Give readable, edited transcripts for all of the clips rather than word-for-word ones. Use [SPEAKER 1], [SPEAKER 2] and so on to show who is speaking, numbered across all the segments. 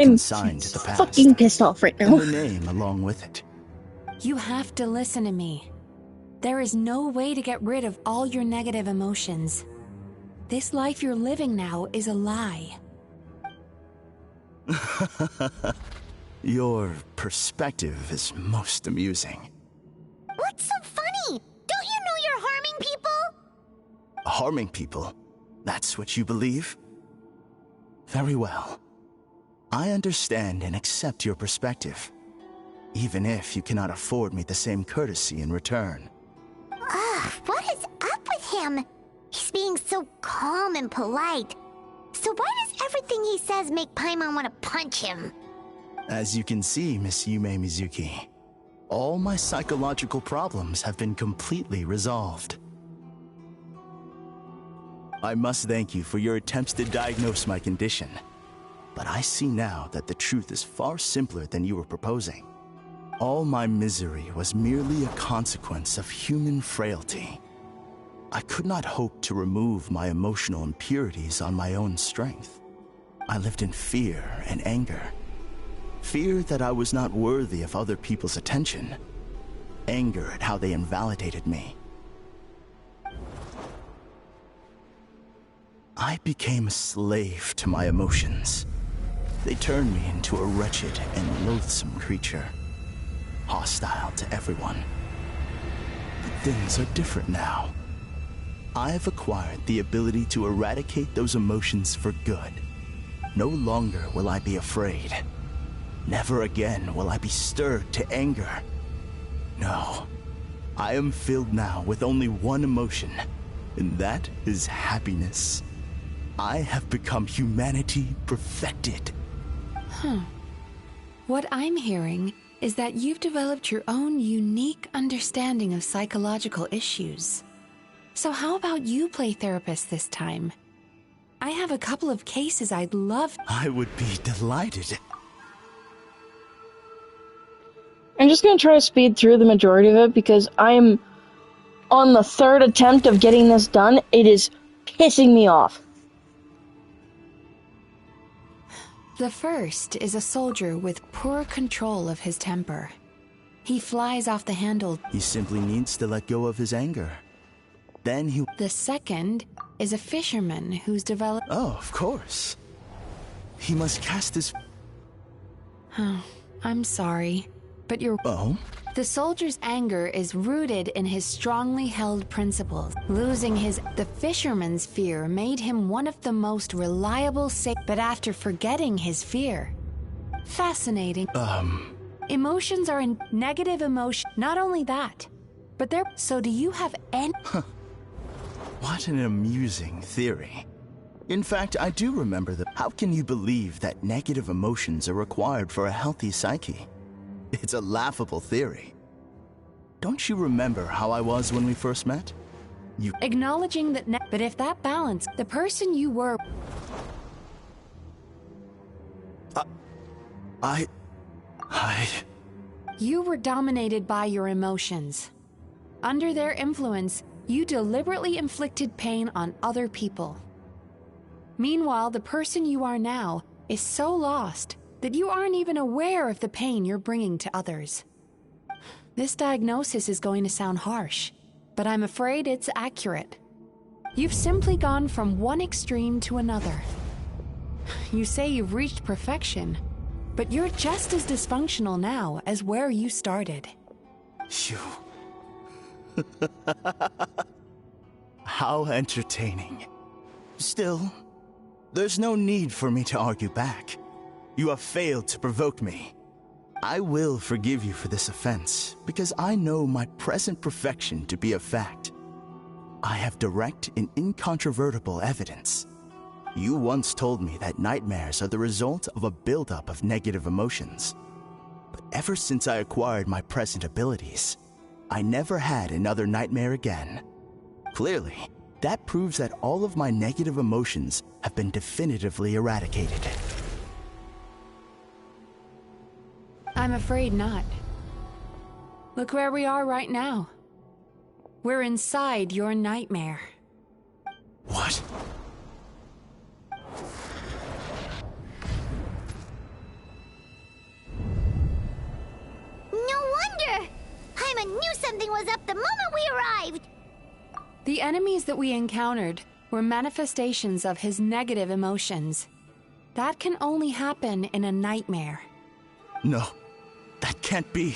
[SPEAKER 1] I'm
[SPEAKER 2] consigned to the past.
[SPEAKER 1] fucking pissed off right now.
[SPEAKER 2] And her name along with it.
[SPEAKER 3] You have to listen to me. There is no way to get rid of all your negative emotions. This life you're living now is a lie.
[SPEAKER 2] Your perspective is most amusing.
[SPEAKER 4] What's so funny? Don't you know you're harming people?
[SPEAKER 2] Harming people? That's what you believe? Very well. I understand and accept your perspective, even if you cannot afford me the same courtesy in return.
[SPEAKER 4] What is up with him? He's being so calm and polite. So why does everything he says make Paimon want to punch him?
[SPEAKER 2] As you can see, Miss Yume Mizuki, all my psychological problems have been completely resolved. I must thank you for your attempts to diagnose my condition, but I see now that the truth is far simpler than you were proposing. All my misery was merely a consequence of human frailty. I could not hope to remove my emotional impurities on my own strength. I lived in fear and anger. Fear that I was not worthy of other people's attention. Anger at how they invalidated me. I became a slave to my emotions. They turned me into a wretched and loathsome creature, hostile to everyone. But things are different now. I have acquired the ability to eradicate those emotions for good. No longer will I be afraid. Never again will I be stirred to anger. No, I am filled now with only one emotion, and that is happiness. I have become humanity perfected.
[SPEAKER 3] What I'm hearing is that you've developed your own unique understanding of psychological issues. So how about you play therapist this time? I have a couple of cases I'd love...
[SPEAKER 2] I would be delighted.
[SPEAKER 1] I'm just gonna try to speed through the majority of it because I'm on the third attempt of getting this done. It is pissing me off.
[SPEAKER 3] The first is a soldier with poor control of his temper. He flies off the handle.
[SPEAKER 2] He simply needs to let go of his anger. Then he...
[SPEAKER 3] The second is a fisherman who's developed...
[SPEAKER 2] Oh, of course. He must cast his...
[SPEAKER 3] Oh, I'm sorry, but you're...
[SPEAKER 2] Oh?
[SPEAKER 3] The soldier's anger is rooted in his strongly held principles. Losing the fisherman's fear made him one of the most reliable but after forgetting his fear. Fascinating. Emotions are in negative emotion. Not only that, but they're... So do you have any...
[SPEAKER 2] What an amusing theory. In fact, I do remember that. How can you believe that negative emotions are required for a healthy psyche? It's a laughable theory. Don't you remember how I was when we first met? You...
[SPEAKER 3] Acknowledging that... But if that balance, the person you were... You were dominated by your emotions. Under their influence, you deliberately inflicted pain on other people. Meanwhile, the person you are now is so lost that you aren't even aware of the pain you're bringing to others. This diagnosis is going to sound harsh, but I'm afraid it's accurate. You've simply gone from one extreme to another. You say you've reached perfection, but you're just as dysfunctional now as where you started.
[SPEAKER 2] You... How entertaining. Still, there's no need for me to argue back. You have failed to provoke me. I will forgive you for this offense, because I know my present perfection to be a fact. I have direct and incontrovertible evidence. You once told me that nightmares are the result of a buildup of negative emotions. But ever since I acquired my present abilities, I never had another nightmare again. Clearly, that proves that all of my negative emotions have been definitively eradicated.
[SPEAKER 3] I'm afraid not. Look where we are right now. We're inside your nightmare.
[SPEAKER 2] What?
[SPEAKER 4] knew something was up the moment we arrived!
[SPEAKER 3] The enemies that we encountered were manifestations of his negative emotions. That can only happen in a nightmare.
[SPEAKER 2] No, that can't be.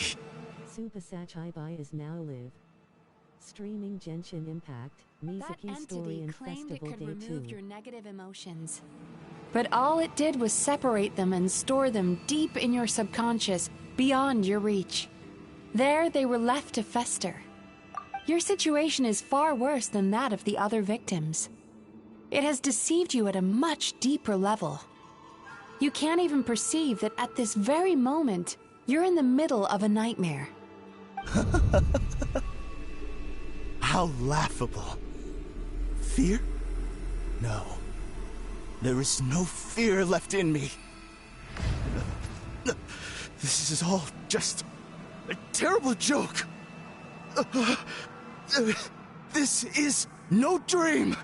[SPEAKER 5] Super Sachibai is now live. Streaming Genshin Impact,
[SPEAKER 3] That
[SPEAKER 5] Mizuki Story
[SPEAKER 3] entity
[SPEAKER 5] and
[SPEAKER 3] claimed it
[SPEAKER 5] Festival
[SPEAKER 3] could
[SPEAKER 5] Day
[SPEAKER 3] remove
[SPEAKER 5] 2.
[SPEAKER 3] your negative emotions. But all it did was separate them and store them deep in your subconscious, beyond your reach. There they were left to fester. Your situation is far worse than that of the other victims. It has deceived you at a much deeper level. You can't even perceive that at this very moment, you're in the middle of a nightmare.
[SPEAKER 2] How laughable. Fear? No. There is no fear left in me. This is all just a terrible joke. This is no dream.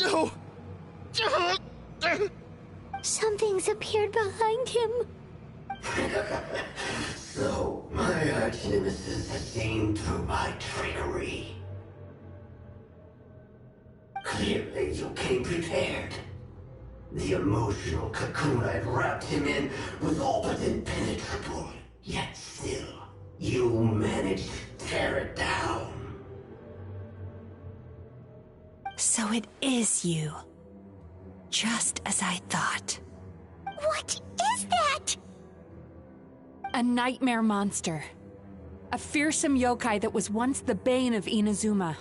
[SPEAKER 2] No.
[SPEAKER 4] Something's appeared behind him.
[SPEAKER 6] So, my arch-nemesis has seen through my trickery. Clearly, you came prepared. The emotional cocoon I'd wrapped him in was all but impenetrable. Yet still, you managed to tear it down.
[SPEAKER 3] So it is you. Just as I thought.
[SPEAKER 4] What is that?
[SPEAKER 3] A nightmare monster. A fearsome yokai that was once the bane of Inazuma.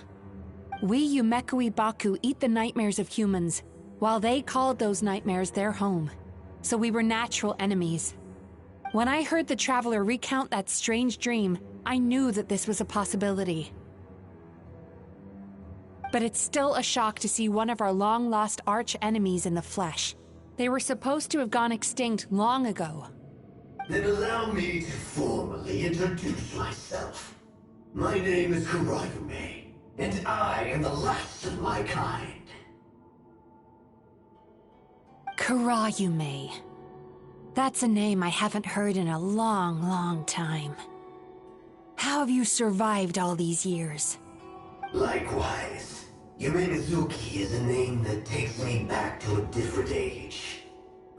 [SPEAKER 3] We Yumekui Baku eat the nightmares of humans, while they called those nightmares their home. So we were natural enemies. When I heard the Traveler recount that strange dream, I knew that this was a possibility. But it's still a shock to see one of our long-lost arch-enemies in the flesh. They were supposed to have gone extinct long ago.
[SPEAKER 6] Then allow me to formally introduce myself. My name is Kurayume, and I am the last of my kind.
[SPEAKER 3] Kurayume. That's a name I haven't heard in a long, long time. How have you survived all these years?
[SPEAKER 6] Likewise, Yume Mizuki is a name that takes me back to a different age.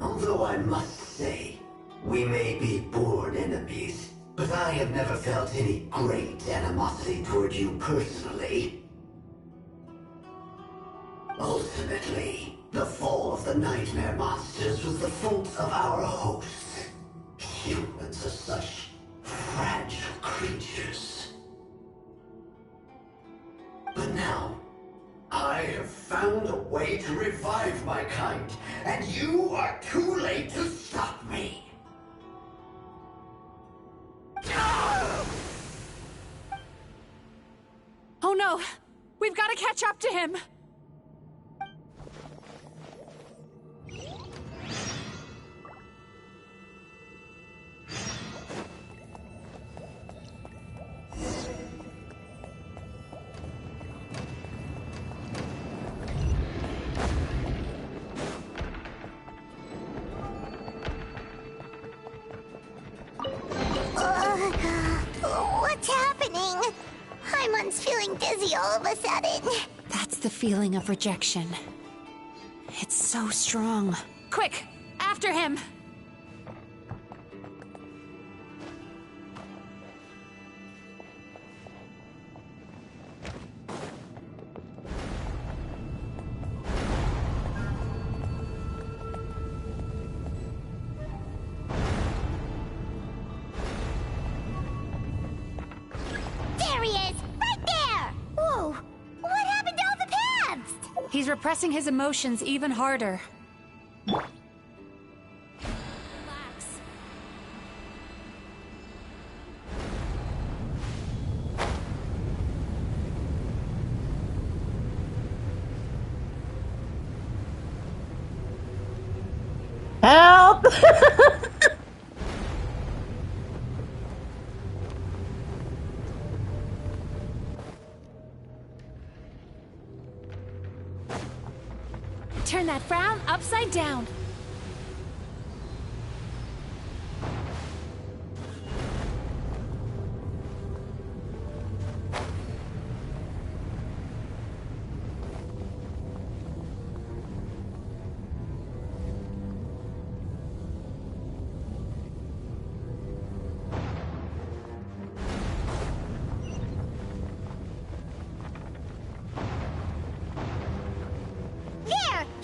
[SPEAKER 6] Although I must say, we may be born enemies, but I have never felt any great animosity toward you personally. Ultimately, the fall of the nightmare monsters was the fault of our hosts. Humans are such fragile creatures. But now, I have found a way to revive my kind, and you are too late to stop me.
[SPEAKER 3] Oh no! We've got to catch up to him!
[SPEAKER 4] What's happening? Hymon's feeling dizzy all of a sudden.
[SPEAKER 3] That's the feeling of rejection. It's so strong. Quick! After him!
[SPEAKER 4] There he is! Right there! Whoa! What happened to all the paths?
[SPEAKER 3] He's repressing his emotions even harder. Relax.
[SPEAKER 1] Help!
[SPEAKER 3] Turn that frown upside down.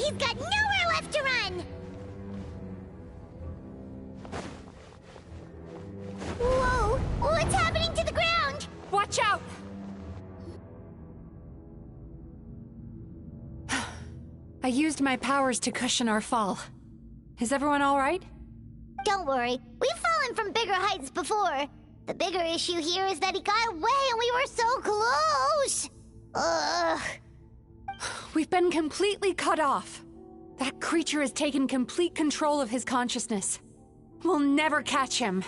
[SPEAKER 4] He's got nowhere left to run! Whoa! What's happening to the ground?
[SPEAKER 3] Watch out! I used my powers to cushion our fall. Is everyone all right?
[SPEAKER 4] Don't worry, we've fallen from bigger heights before. The bigger issue here is that he got away and we were so close! Ugh.
[SPEAKER 3] We've been completely cut off. That creature has taken complete control of his consciousness. We'll never catch him.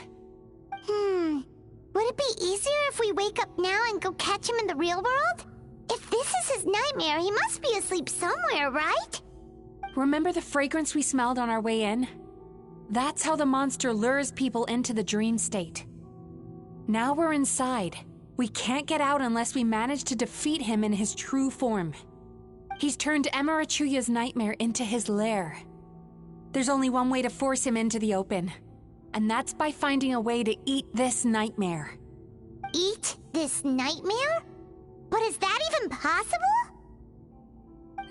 [SPEAKER 4] Would it be easier if we wake up now and go catch him in the real world? If this is his nightmare, he must be asleep somewhere, right?
[SPEAKER 3] Remember the fragrance we smelled on our way in? That's how the monster lures people into the dream state. Now we're inside. We can't get out unless we manage to defeat him in his true form. He's turned Emarachuya's nightmare into his lair. There's only one way to force him into the open, and that's by finding a way to eat this nightmare.
[SPEAKER 4] Eat this nightmare? But is that even possible?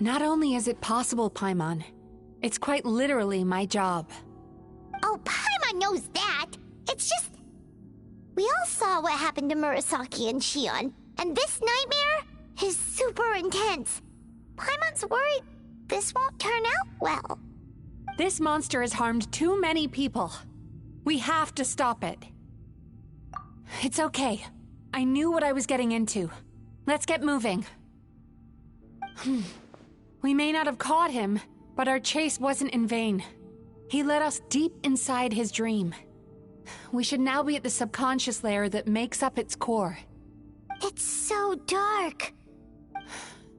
[SPEAKER 3] Not only is it possible, Paimon, it's quite literally my job.
[SPEAKER 4] Oh, Paimon knows that. It's just... We all saw what happened to Murasaki and Shion, and this nightmare is super intense. Paimon's worried this won't turn out well.
[SPEAKER 3] This monster has harmed too many people. We have to stop it. It's okay. I knew what I was getting into. Let's get moving. We may not have caught him, but our chase wasn't in vain. He led us deep inside his dream. We should now be at the subconscious layer that makes up its core.
[SPEAKER 4] It's so dark.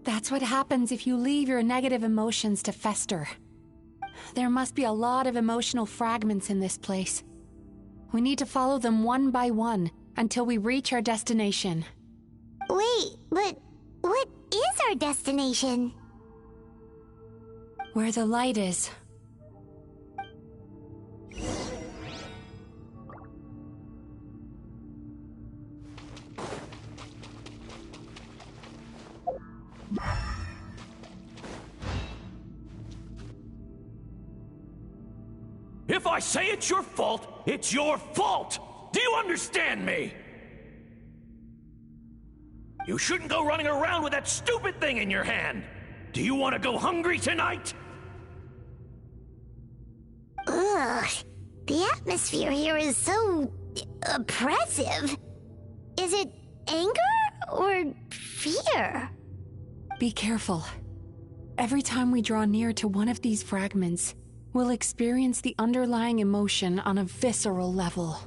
[SPEAKER 3] That's what happens if you leave your negative emotions to fester. There must be a lot of emotional fragments in this place. We need to follow them one by one until we reach our destination.
[SPEAKER 4] Wait, but what is our destination?
[SPEAKER 3] Where the light is.
[SPEAKER 7] If I say it's your fault, it's your fault! Do you understand me? You shouldn't go running around with that stupid thing in your hand! Do you want to go hungry tonight?
[SPEAKER 4] Ugh, the atmosphere here is so... oppressive. Is it anger or fear?
[SPEAKER 3] Be careful. Every time we draw near to one of these fragments, we'll experience the underlying emotion on a visceral level.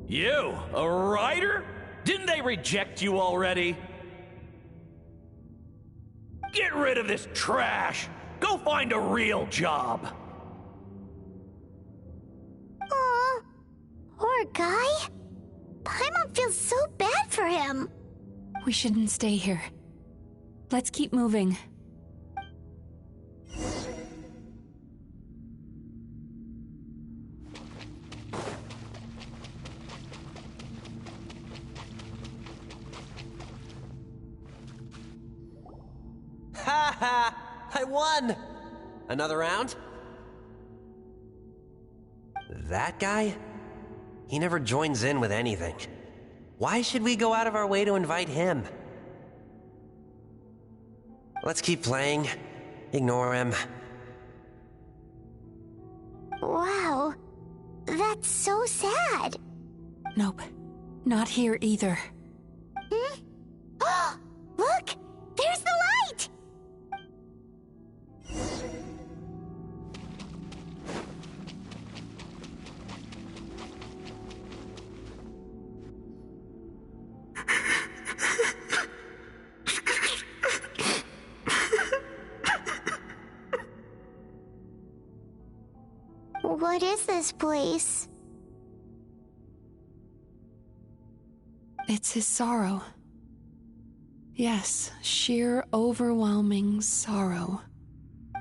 [SPEAKER 7] You, a writer? Didn't they reject you already? Get rid of this trash! Go find a real job!
[SPEAKER 4] Aw, poor guy. Paimon feels so bad for him.
[SPEAKER 3] We shouldn't stay here. Let's keep moving.
[SPEAKER 8] Ha ha! I won! Another round? That guy? He never joins in with anything. Why should we go out of our way to invite him? Let's keep playing. Ignore him.
[SPEAKER 4] Wow, that's so sad.
[SPEAKER 3] Nope. Not here either.
[SPEAKER 4] Look! There's the light! What is this place?
[SPEAKER 3] It's his sorrow. Yes, sheer overwhelming sorrow.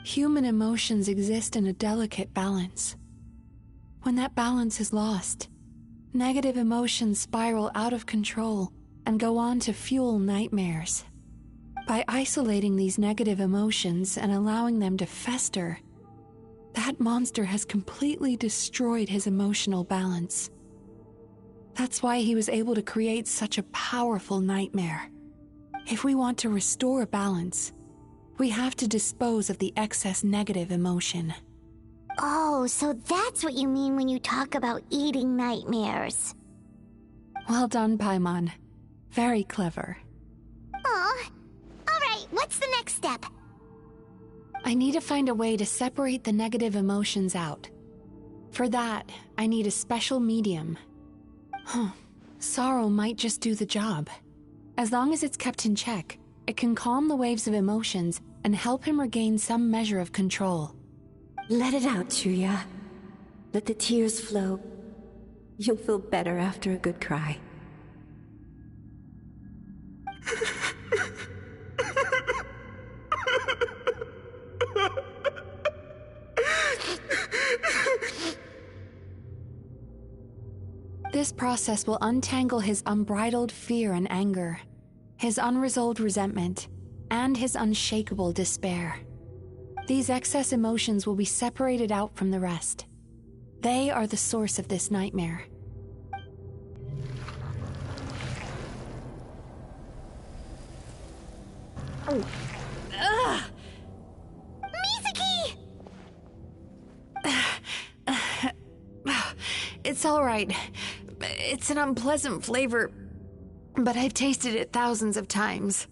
[SPEAKER 3] Human emotions exist in a delicate balance. When that balance is lost, negative emotions spiral out of control and go on to fuel nightmares. By isolating these negative emotions and allowing them to fester, that monster has completely destroyed his emotional balance. That's why he was able to create such a powerful nightmare. If we want to restore balance, we have to dispose of the excess negative emotion.
[SPEAKER 4] Oh, so that's what you mean when you talk about eating nightmares.
[SPEAKER 3] Well done, Paimon. Very clever.
[SPEAKER 4] Aw. Alright, what's the next step?
[SPEAKER 3] I need to find a way to separate the negative emotions out. For that, I need a special medium. Sorrow might just do the job. As long as it's kept in check, it can calm the waves of emotions and help him regain some measure of control.
[SPEAKER 9] Let it out, Chuya. Let the tears flow. You'll feel better after a good cry.
[SPEAKER 3] This process will untangle his unbridled fear and anger, his unresolved resentment, and his unshakable despair. These excess emotions will be separated out from the rest. They are the source of this nightmare.
[SPEAKER 4] Mizuki!
[SPEAKER 3] It's all right. It's an unpleasant flavor, but I've tasted it thousands of times.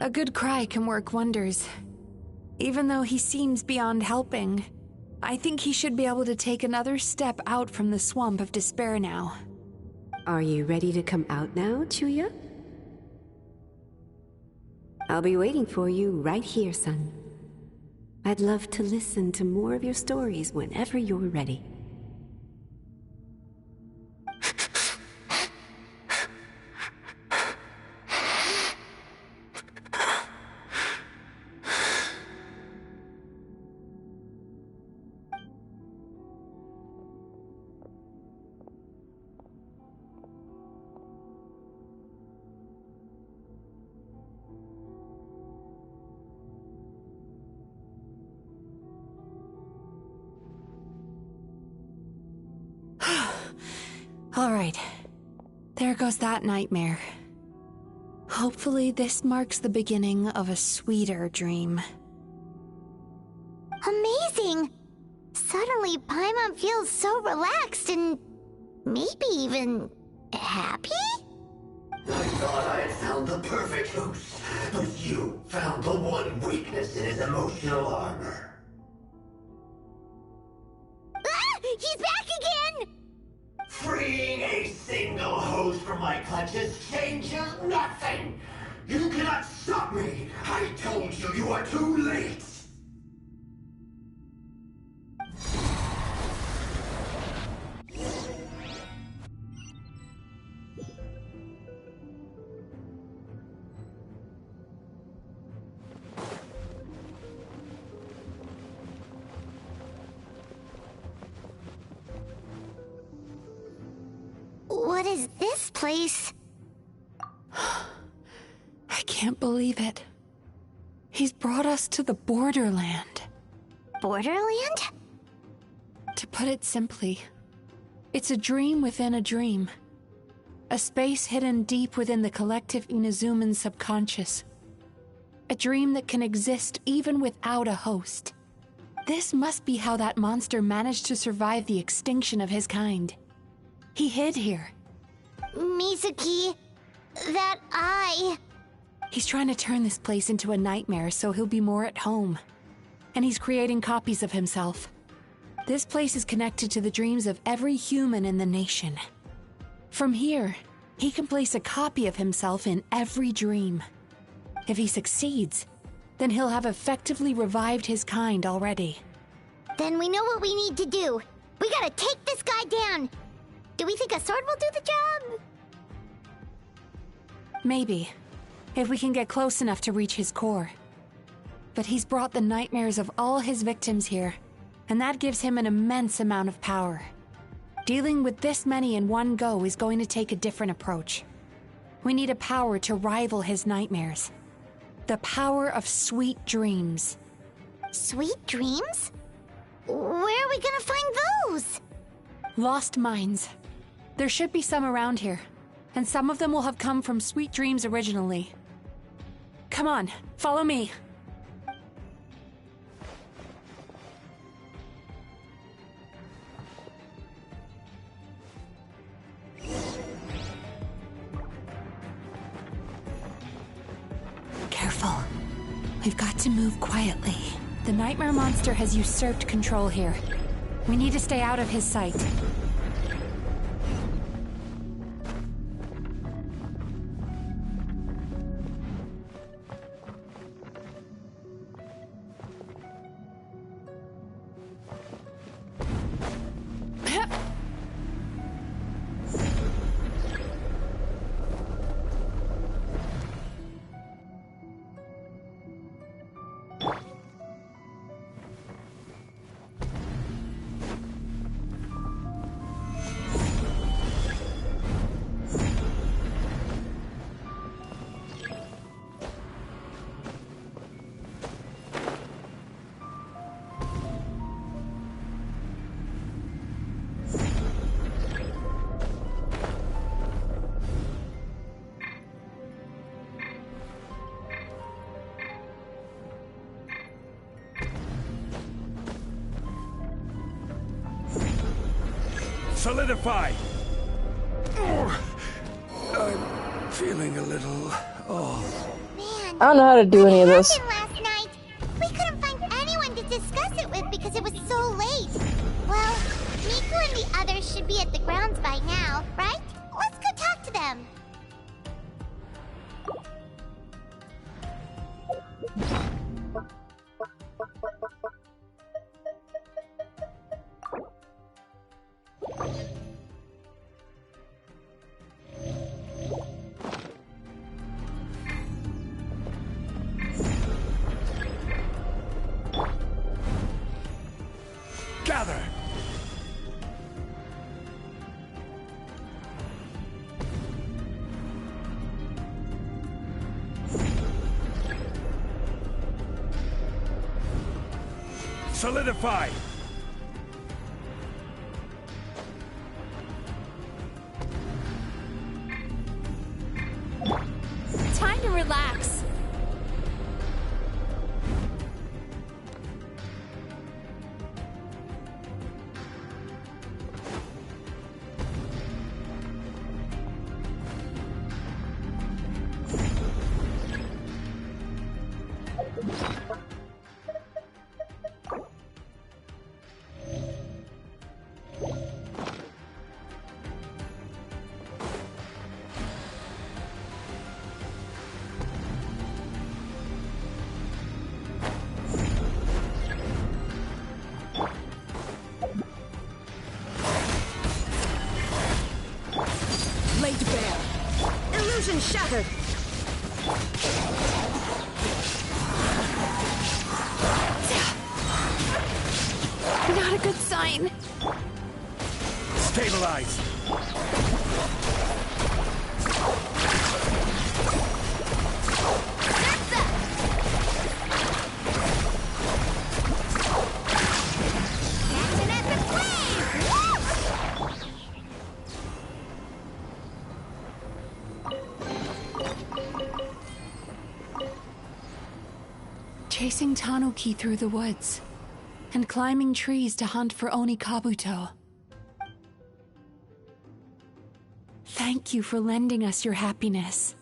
[SPEAKER 3] A good cry can work wonders. Even though he seems beyond helping, I think he should be able to take another step out from the swamp of despair now.
[SPEAKER 9] Are you ready to come out now, Chuya? I'll be waiting for you right here, son. I'd love to listen to more of your stories whenever you're ready.
[SPEAKER 3] All right. There goes that nightmare. Hopefully this marks the beginning of a sweeter dream.
[SPEAKER 4] Amazing! Suddenly, Paimon feels so relaxed and maybe even happy?
[SPEAKER 6] I thought I had found the perfect host, but you found the one weakness in his emotional armor.
[SPEAKER 4] Ah! He's back again!
[SPEAKER 6] Freeing a single host from my clutches changes nothing! You cannot stop me! I told you you are too late!
[SPEAKER 4] What is this place?
[SPEAKER 3] I can't believe it. He's brought us to the borderland.
[SPEAKER 4] Borderland?
[SPEAKER 3] To put it simply, it's a dream within a dream. A space hidden deep within the collective Inazuman subconscious. A dream that can exist even without a host. This must be how that monster managed to survive the extinction of his kind. He hid here.
[SPEAKER 4] Mizuki, that eye.
[SPEAKER 3] He's trying to turn this place into a nightmare so he'll be more at home. And he's creating copies of himself. This place is connected to the dreams of every human in the nation. From here, he can place a copy of himself in every dream. If he succeeds, then he'll have effectively revived his kind already.
[SPEAKER 4] Then we know what we need to do. We gotta take this guy down. Do we think a sword will do the job?
[SPEAKER 3] Maybe, if we can get close enough to reach his core. but he's brought the nightmares of all his victims here, and that gives him an immense amount of power. Dealing with this many in one go is going to take a different approach. We need a power to rival his nightmares. The power of sweet dreams.
[SPEAKER 4] Sweet dreams? Where are we gonna find those?
[SPEAKER 3] Lost mines. There should be some around here, and some of them will have come from sweet dreams originally. Come on, follow me. Careful. We've got to move quietly. The nightmare monster has usurped control here. We need to stay out of his sight.
[SPEAKER 7] Solidify! I'm feeling a little off.
[SPEAKER 4] Man,
[SPEAKER 1] I don't know how to do any of this.
[SPEAKER 4] what happened last night? We couldn't find anyone to discuss it with because it was so late. Well, Miku and the others should be at the grounds by now, right? Let's go talk to them.
[SPEAKER 7] Gather! Solidify!
[SPEAKER 3] Time to relax.
[SPEAKER 10] Laid bare. Illusion shattered.
[SPEAKER 3] Not a good sign.
[SPEAKER 7] Stabilize!
[SPEAKER 4] That's an epic wave! Woo!
[SPEAKER 3] Chasing Tanuki through the woods, and climbing trees to hunt for Oni Kabuto. Thank you for lending us your happiness.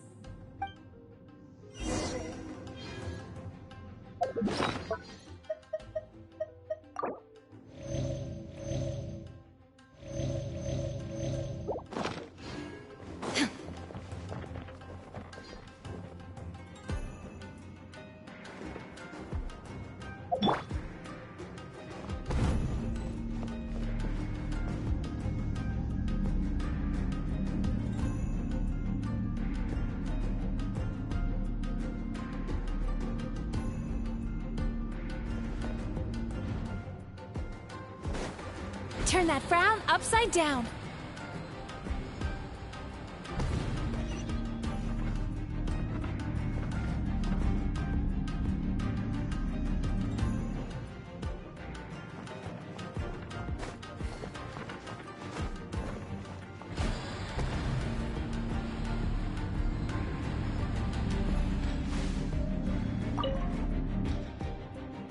[SPEAKER 3] Turn that frown upside down.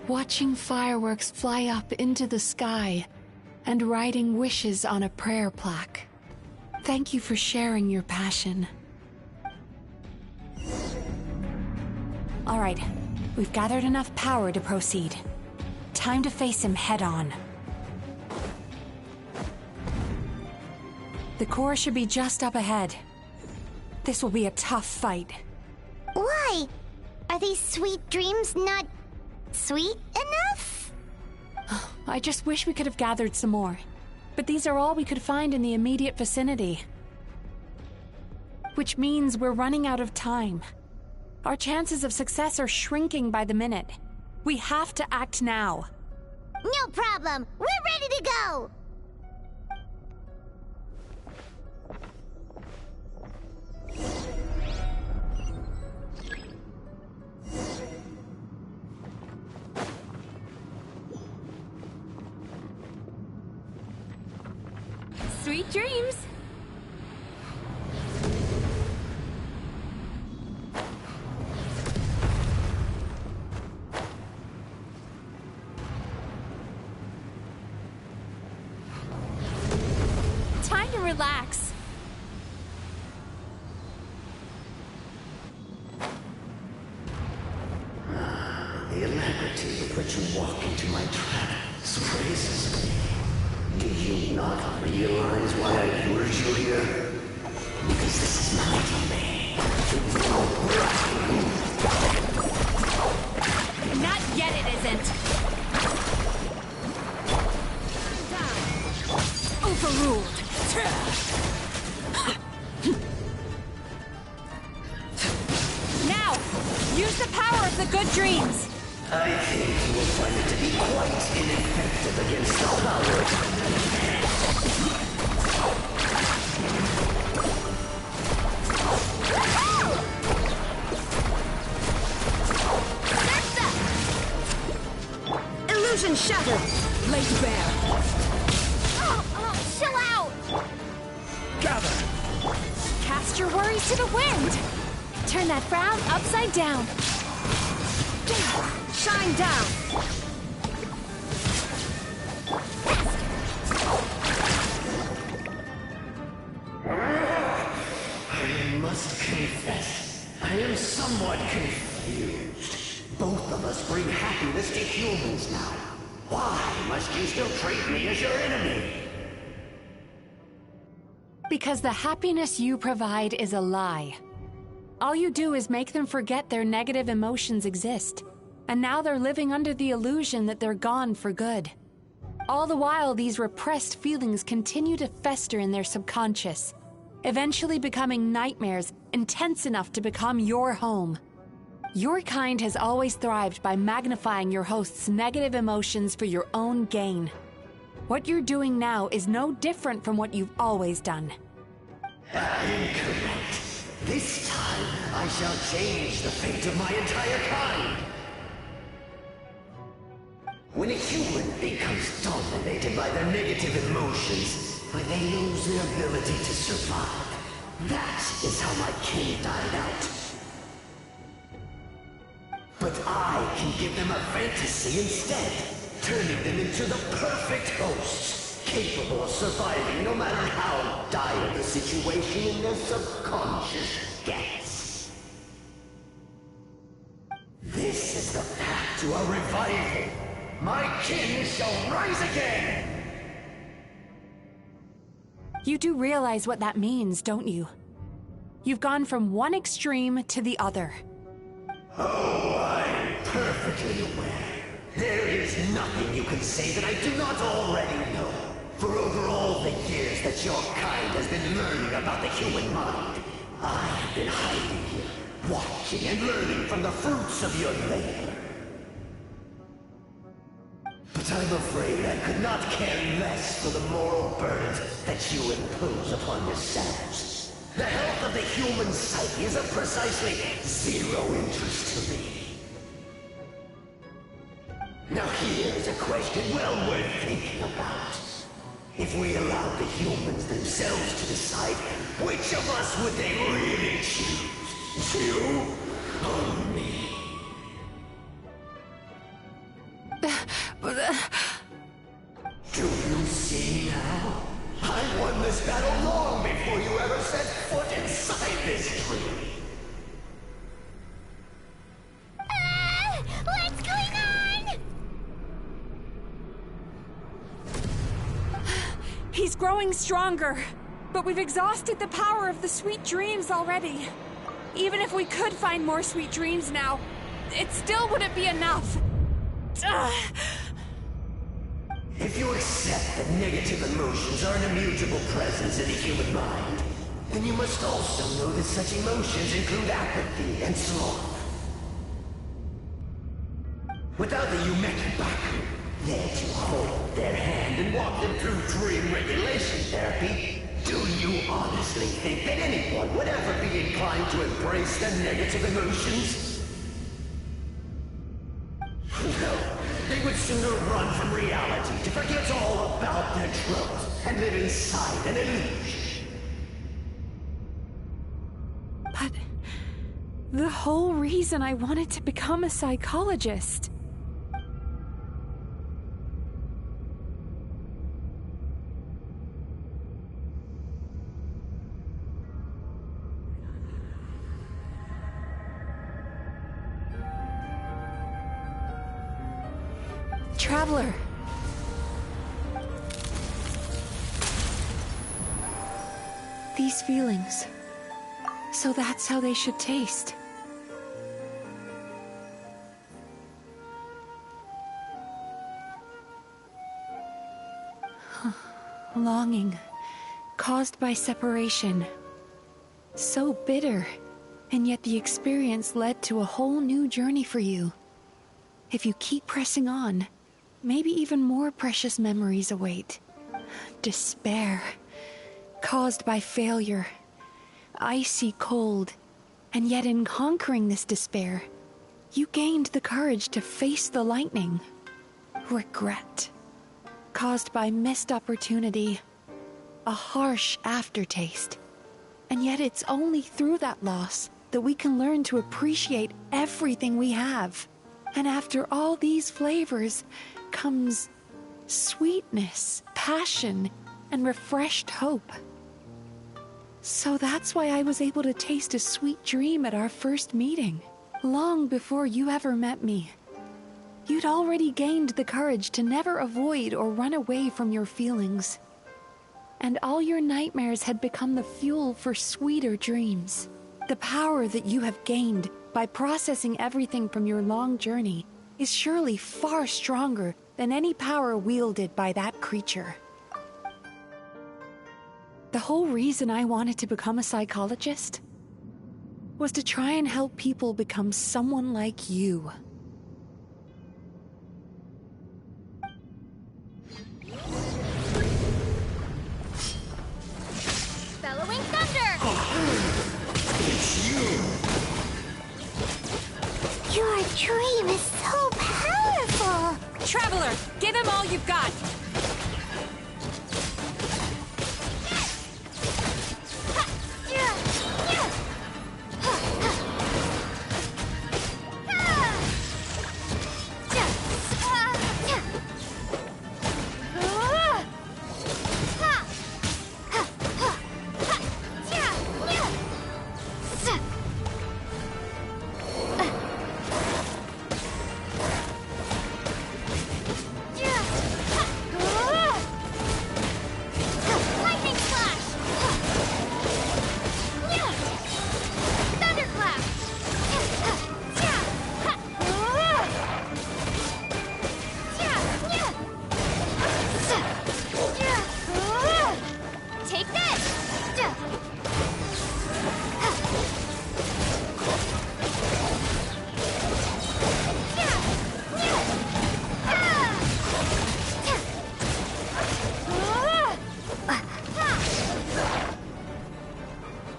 [SPEAKER 3] Watching fireworks fly up into the sky and writing wishes on a prayer plaque. Thank you for sharing your passion. All right, we've gathered enough power to proceed. Time to face him head on. The core should be just up ahead. This will be a tough fight.
[SPEAKER 4] Why? Are these sweet dreams not sweet enough?
[SPEAKER 3] I just wish we could have gathered some more. But these are all we could find in the immediate vicinity. Which means we're running out of time. Our chances of success are shrinking by the minute. We have to act now.
[SPEAKER 4] No problem. We're ready to go.
[SPEAKER 10] Sweet dreams!
[SPEAKER 3] Time to relax.
[SPEAKER 6] The alacrity with which you walk into my trap surprises me. Do you not realize why I lured you here? Because this is my domain.
[SPEAKER 3] Not yet, it isn't. Overruled. Now, use the power of the good dreams.
[SPEAKER 6] I think you will find it to be quite ineffective against the power of
[SPEAKER 10] Illusion shattered! Laid bare!
[SPEAKER 4] Chill out!
[SPEAKER 7] Gather!
[SPEAKER 3] Cast your worries to the wind. Turn that frown upside down.
[SPEAKER 10] Shine down!
[SPEAKER 6] I must confess, I am somewhat confused. Both of us bring happiness to humans now. Why must you still treat me as your enemy?
[SPEAKER 3] Because the happiness you provide is a lie. All you do is make them forget their negative emotions exist. And now they're living under the illusion that they're gone for good. All the while, these repressed feelings continue to fester in their subconscious, eventually becoming nightmares intense enough to become your home. Your kind has always thrived by magnifying your host's negative emotions for your own gain. What you're doing now is no different from what you've always done.
[SPEAKER 6] Incorrect. This time, I shall change the fate of my entire kind. When a human becomes dominated by their negative emotions, when they lose their ability to survive, that is how my kin died out. But I can give them a fantasy instead, turning them into the perfect hosts, capable of surviving no matter how dire the situation in their subconscious gets. This is the path to a revival. My kin shall rise again!
[SPEAKER 3] You do realize what that means, don't you? You've gone from one extreme to the other.
[SPEAKER 6] Oh, I'm perfectly aware. There is nothing you can say that I do not already know. For over all the years that your kind has been learning about the human mind, I have been hiding here, watching and learning from the fruits of your labor. But But I'm afraid I could not care less for the moral burdens that you impose upon yourselves. The health of the human psyche is of precisely zero interest to me. Now here's a question well worth thinking about. If we allowed the humans themselves to decide, which of us would they really choose? You or me? Do you see now? I won this battle long before you ever set foot inside this tree.
[SPEAKER 4] What's going on?
[SPEAKER 3] He's growing stronger, but we've exhausted the power of the sweet dreams already. Even if we could find more sweet dreams now, it still wouldn't be enough.
[SPEAKER 6] If you accept that negative emotions are an immutable presence in the human mind, then you must also know that such emotions include apathy and sloth. Without the Yumekibaku there to hold their hand and walk them through dream regulation therapy, do you honestly think that anyone would ever be inclined to embrace the negative emotions? No, they would sooner run from reality to forget all about their troubles and live inside an illusion.
[SPEAKER 3] But the whole reason I wanted to become a psychologist. Traveler. These feelings. So that's how they should taste. Longing, caused by separation. So bitter, and yet the experience led to a whole new journey for you. If you keep pressing on, maybe even more precious memories await. Despair, caused by failure. Icy cold, and yet in conquering this despair, you gained the courage to face the lightning. Regret, caused by missed opportunity. A harsh aftertaste. And yet it's only through that loss that we can learn to appreciate everything we have. And after all these flavors comes sweetness, passion, and refreshed hope. So that's why I was able to taste a sweet dream at our first meeting, long before you ever met me. You'd already gained the courage to never avoid or run away from your feelings. And all your nightmares had become the fuel for sweeter dreams. The power that you have gained by processing everything from your long journey is surely far stronger than any power wielded by that creature. The whole reason I wanted to become a psychologist was to try and help people become someone like you.
[SPEAKER 4] Bellowing thunder!
[SPEAKER 6] It's you!
[SPEAKER 4] Your dream is so powerful!
[SPEAKER 3] Traveler, give him all you've got!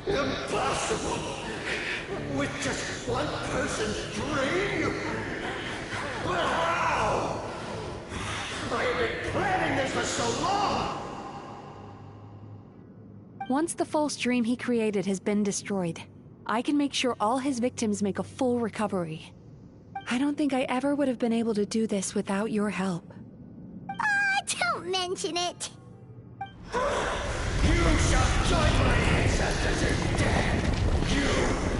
[SPEAKER 6] Impossible! With just one person's dream? But how? I have been planning this for so long!
[SPEAKER 3] Once the false dream he created has been destroyed, I can make sure all his victims make a full recovery. I don't think I ever would have been able to do this without your help.
[SPEAKER 4] Don't mention it.
[SPEAKER 6] You shall join my ancestors in death! You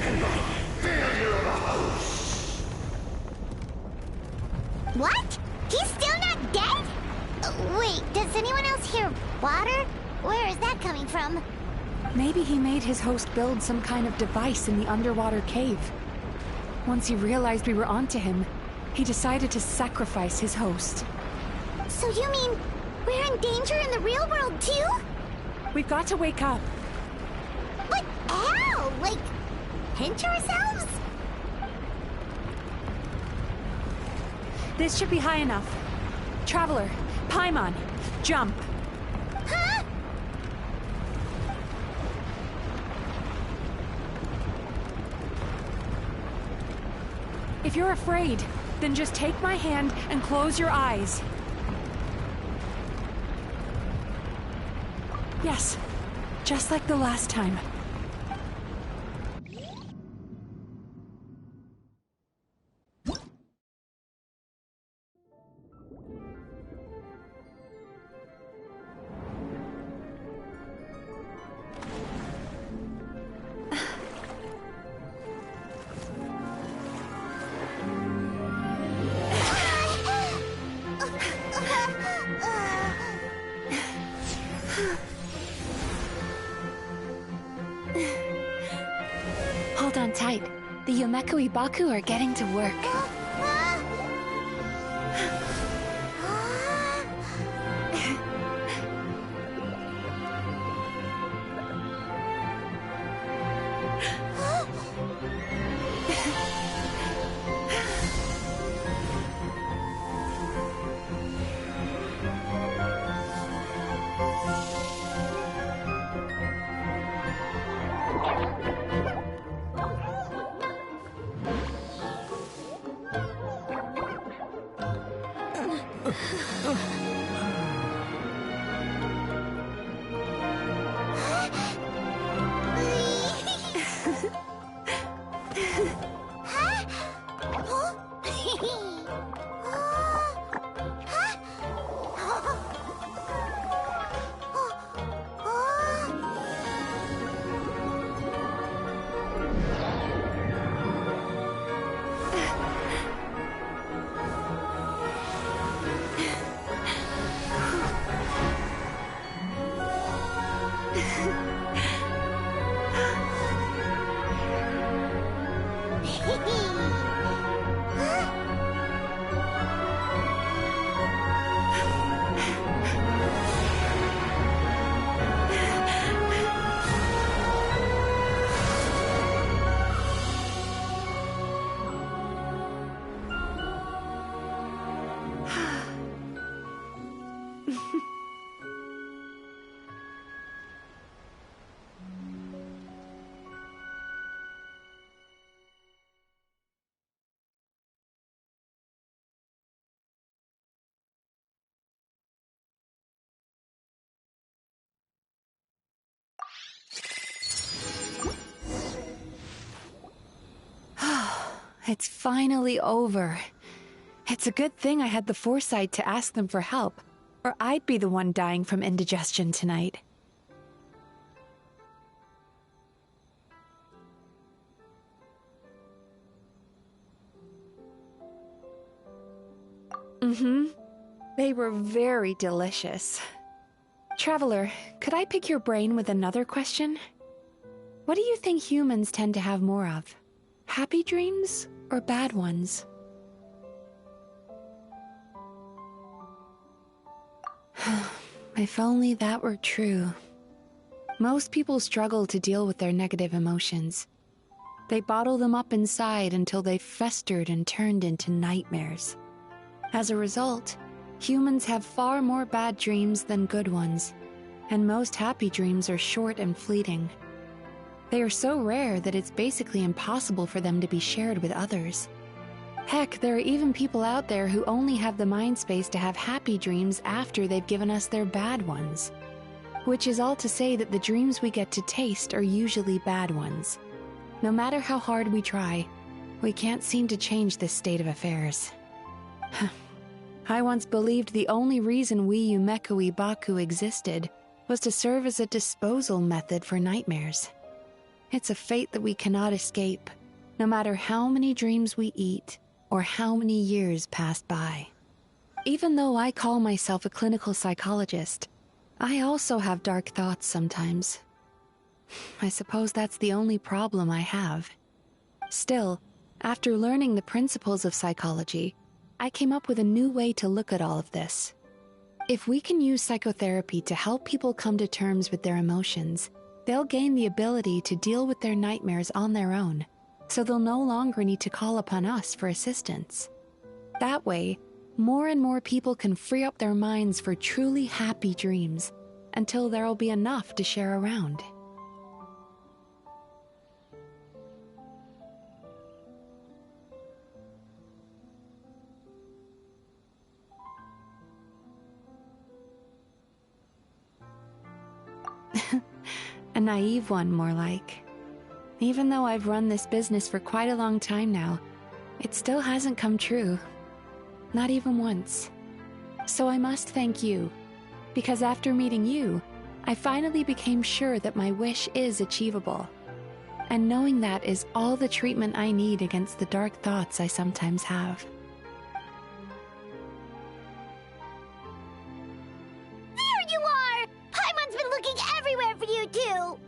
[SPEAKER 6] and my failure of a host!
[SPEAKER 4] What? He's still not dead? Wait, does anyone else hear water? Where is that coming from?
[SPEAKER 3] Maybe he made his host build some kind of device in the underwater cave. Once he realized we were onto him, he decided to sacrifice his host.
[SPEAKER 4] So you mean we're in danger in the real world too?
[SPEAKER 3] We've got to wake up.
[SPEAKER 4] But how? Like, pinch ourselves?
[SPEAKER 3] This should be high enough. Traveler, Paimon, jump.
[SPEAKER 4] Huh?
[SPEAKER 3] If you're afraid, then just take my hand and close your eyes. Yes, just like the last time. Hold on tight. The Yomeku Ibaku are getting to work. It's finally over. It's a good thing I had the foresight to ask them for help, or I'd be the one dying from indigestion tonight. They were very delicious. Traveler, could I pick your brain with another question? What do you think humans tend to have more of? Happy dreams or bad ones? If only that were true. Most people struggle to deal with their negative emotions. They bottle them up inside until they festered and turned into nightmares. As a result, humans have far more bad dreams than good ones, and most happy dreams are short and fleeting. They are so rare that it's basically impossible for them to be shared with others. Heck, there are even people out there who only have the mind space to have happy dreams after they've given us their bad ones. Which is all to say that the dreams we get to taste are usually bad ones. No matter how hard we try, we can't seem to change this state of affairs. I once believed the only reason we Yumeko Ibaku existed was to serve as a disposal method for nightmares. It's a fate that we cannot escape, no matter how many dreams we eat or how many years pass by. Even though I call myself a clinical psychologist, I also have dark thoughts sometimes. I suppose that's the only problem I have. Still, after learning the principles of psychology, I came up with a new way to look at all of this. If we can use psychotherapy to help people come to terms with their emotions, they'll gain the ability to deal with their nightmares on their own, so they'll no longer need to call upon us for assistance. That way, more and more people can free up their minds for truly happy dreams, until there'll be enough to share around. A naive one, more like. Even though I've run this business for quite a long time now, it still hasn't come true. Not even once. So I must thank you, because after meeting you, I finally became sure that my wish is achievable. And knowing that is all the treatment I need against the dark thoughts I sometimes have.
[SPEAKER 4] There you are! Paimon's been looking everywhere for you, too!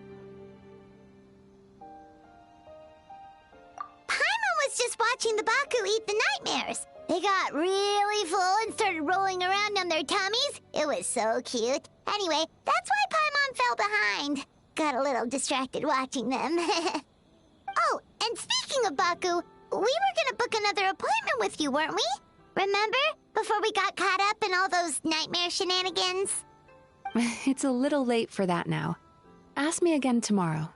[SPEAKER 4] Paimon was just watching the Baku eat the nightmares. They got really full and started rolling around on their tummies. It was so cute. Anyway, that's why Paimon fell behind. Got a little distracted watching them. Oh, and speaking of Baku, we were gonna book another appointment with you, weren't we? Remember? Before we got caught up in all those nightmare shenanigans?
[SPEAKER 3] It's a little late for that now. Ask me again tomorrow.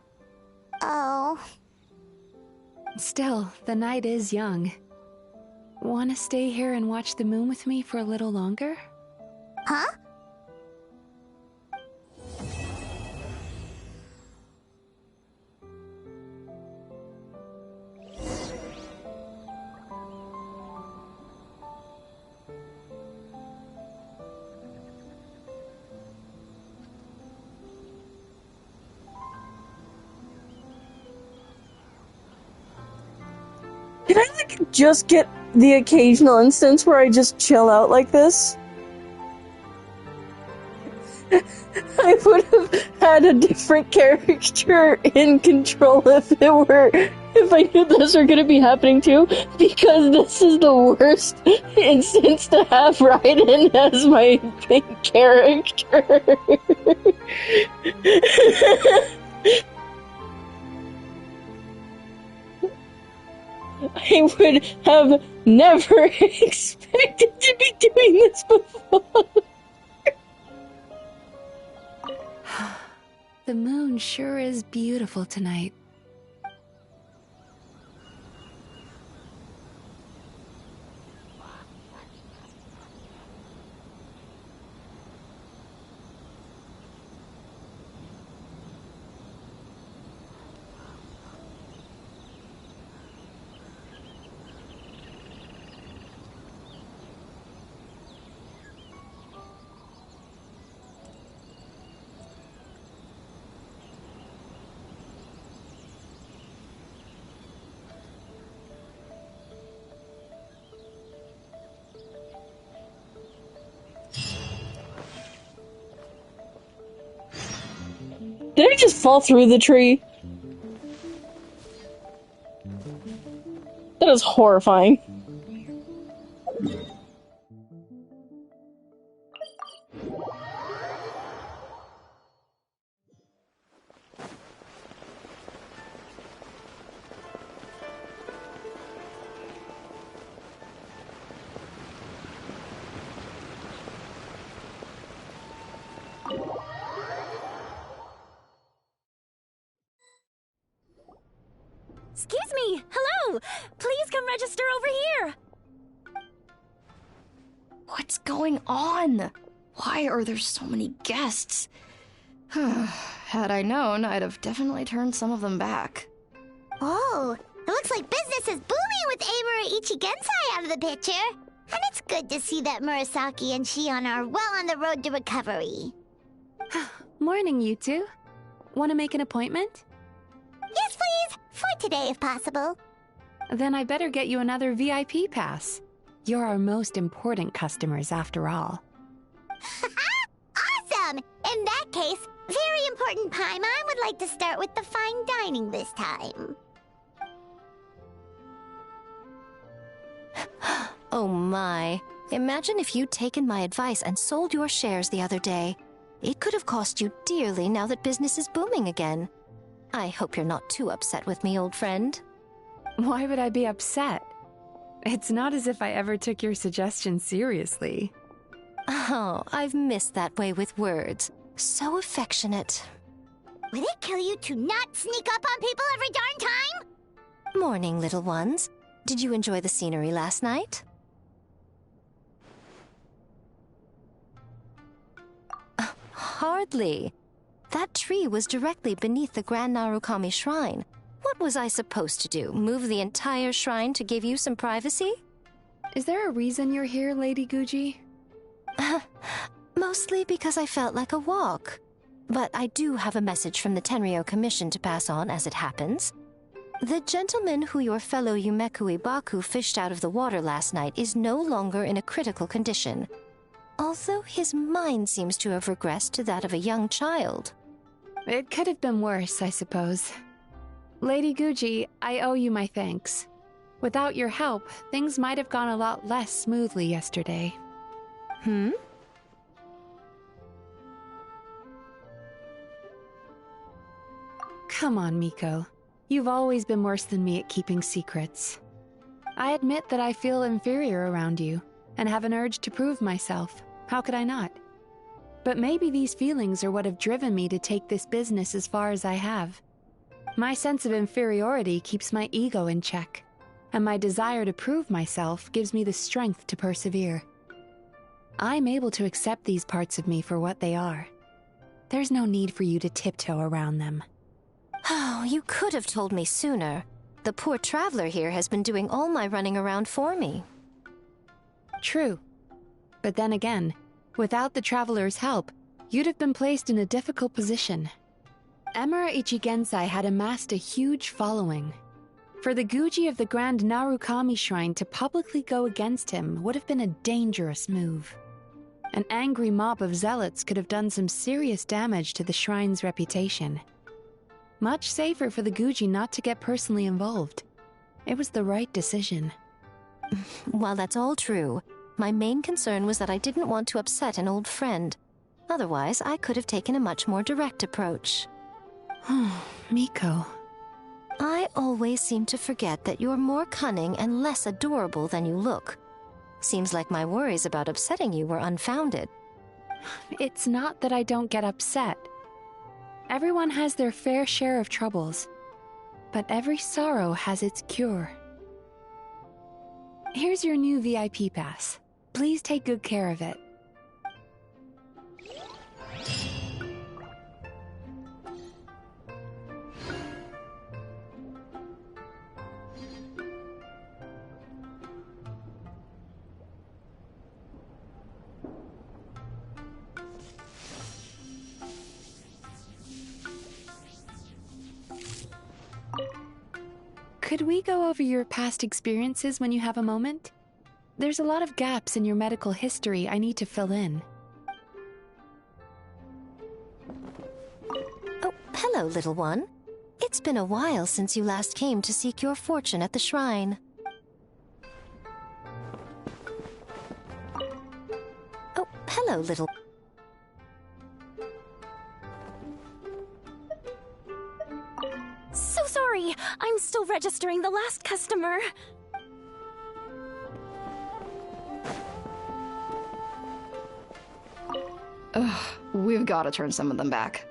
[SPEAKER 4] Oh.
[SPEAKER 3] Still, the night is young. Want to stay here and watch the moon with me for a little longer?
[SPEAKER 4] Huh?
[SPEAKER 1] Can I, just get the occasional instance where I just chill out like this? I would have had a different character in control if I knew this were gonna be happening too, because this is the worst instance to have Raiden as my main character. I would have never expected to be doing this before.
[SPEAKER 3] The moon sure is beautiful tonight.
[SPEAKER 1] Did I just fall through the tree? That is horrifying.
[SPEAKER 10] Excuse me! Hello! Please come register over here!
[SPEAKER 1] What's going on? Why are there so many guests? Had I known, I'd have definitely turned some of them back.
[SPEAKER 4] Oh, it looks like business is booming with Amura Ichigensai out of the picture. And it's good to see that Murasaki and Shion are well on the road to recovery.
[SPEAKER 3] Morning, you two. Want to make an appointment?
[SPEAKER 4] Yes, please! For today, if possible.
[SPEAKER 3] Then I better get you another VIP pass. You're our most important customers, after all.
[SPEAKER 4] Awesome! In that case, very important Paimon would like to start with the fine dining this time.
[SPEAKER 11] Oh my. Imagine if you'd taken my advice and sold your shares the other day. It could have cost you dearly now that business is booming again. I hope you're not too upset with me, old friend.
[SPEAKER 3] Why would I be upset? It's not as if I ever took your suggestion seriously.
[SPEAKER 11] Oh, I've missed that way with words. So affectionate.
[SPEAKER 4] Would it kill you to not sneak up on people every darn time?
[SPEAKER 11] Morning, little ones. Did you enjoy the scenery last night? Hardly. That tree was directly beneath the Grand Narukami Shrine. What was I supposed to do? Move the entire shrine to give you some privacy?
[SPEAKER 3] Is there a reason you're here, Lady Guji?
[SPEAKER 11] Mostly because I felt like a walk. But I do have a message from the Tenryo Commission to pass on as it happens. The gentleman who your fellow Yumeku Ibaku fished out of the water last night is no longer in a critical condition. Although his mind seems to have regressed to that of a young child.
[SPEAKER 3] It could have been worse, I suppose. Lady Guji, I owe you my thanks. Without your help, things might have gone a lot less smoothly yesterday. Come on, Miko. You've always been worse than me at keeping secrets. I admit that I feel inferior around you, and have an urge to prove myself. How could I not? But maybe these feelings are what have driven me to take this business as far as I have. My sense of inferiority keeps my ego in check, and my desire to prove myself gives me the strength to persevere. I'm able to accept these parts of me for what they are. There's no need for you to tiptoe around them.
[SPEAKER 11] Oh, you could have told me sooner. The poor traveler here has been doing all my running around for me.
[SPEAKER 3] True. But then again, without the traveler's help, you'd have been placed in a difficult position. Emira Ichigensai had amassed a huge following. For the Guji of the Grand Narukami Shrine to publicly go against him would have been a dangerous move. An angry mob of zealots could have done some serious damage to the shrine's reputation. Much safer for the Guji not to get personally involved. It was the right decision.
[SPEAKER 11] While that's all true, my main concern was that I didn't want to upset an old friend. Otherwise, I could have taken a much more direct approach.
[SPEAKER 3] Miko.
[SPEAKER 11] I always seem to forget that you're more cunning and less adorable than you look. Seems like my worries about upsetting you were unfounded.
[SPEAKER 3] It's not that I don't get upset. Everyone has their fair share of troubles, but every sorrow has its cure. Here's your new VIP pass. Please take good care of it. Could we go over your past experiences when you have a moment? There's a lot of gaps in your medical history I need to fill in.
[SPEAKER 11] Oh, hello, little one. It's been a while since you last came to seek your fortune at the shrine. Oh, hello, little...
[SPEAKER 10] So sorry! I'm still registering the last customer.
[SPEAKER 1] Ugh, we've got to turn some of them back.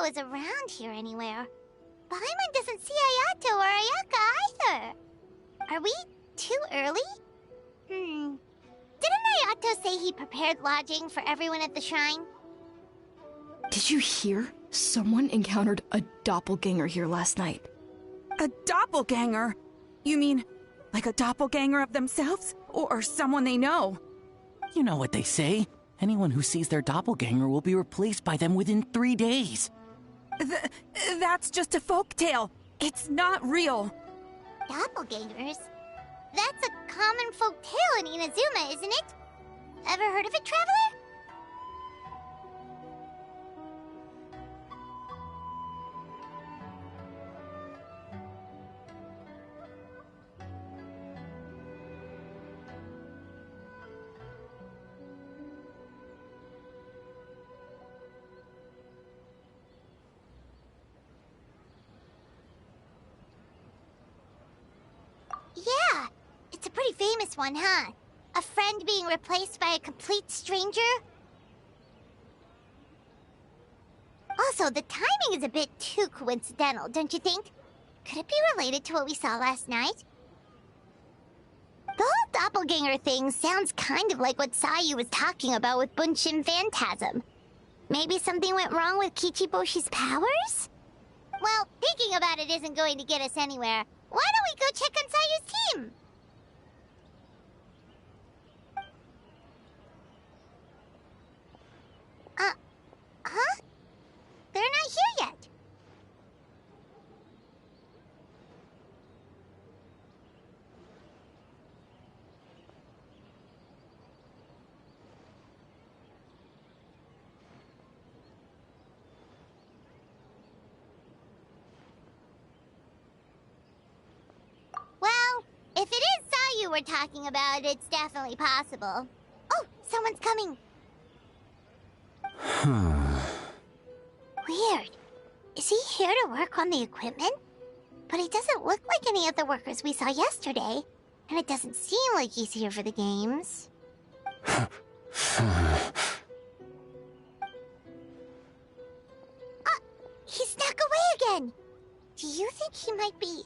[SPEAKER 4] Ayato is around here anywhere. Paimon doesn't see Ayato or Ayaka either. Are we too early? Didn't Ayato say he prepared lodging for everyone at the shrine?
[SPEAKER 12] Did you hear? Someone encountered a doppelganger here last night.
[SPEAKER 13] A doppelganger? You mean, like a doppelganger of themselves? Or someone they know?
[SPEAKER 14] You know what they say. Anyone who sees their doppelganger will be replaced by them within 3 days.
[SPEAKER 13] That's just a folktale. It's not real.
[SPEAKER 4] Doppelgangers? That's a common folk tale in Inazuma, isn't it? Ever heard of it, Traveler? Yeah, it's a pretty famous one, huh? A friend being replaced by a complete stranger? Also, the timing is a bit too coincidental, don't you think? Could it be related to what we saw last night? The whole doppelganger thing sounds kind of like what Sayu was talking about with Bunshin Phantasm. Maybe something went wrong with Kichiboshi's powers? Well, thinking about it isn't going to get us anywhere. Why don't we go check on Sayu's team? Huh? They're not here yet. Well, if it is Sayu we're talking about, it's definitely possible. Oh, someone's coming. Weird. Is he here to work on the equipment? But he doesn't look like any of the workers we saw yesterday. And it doesn't seem like he's here for the games. He snuck away again! Do you think he might be...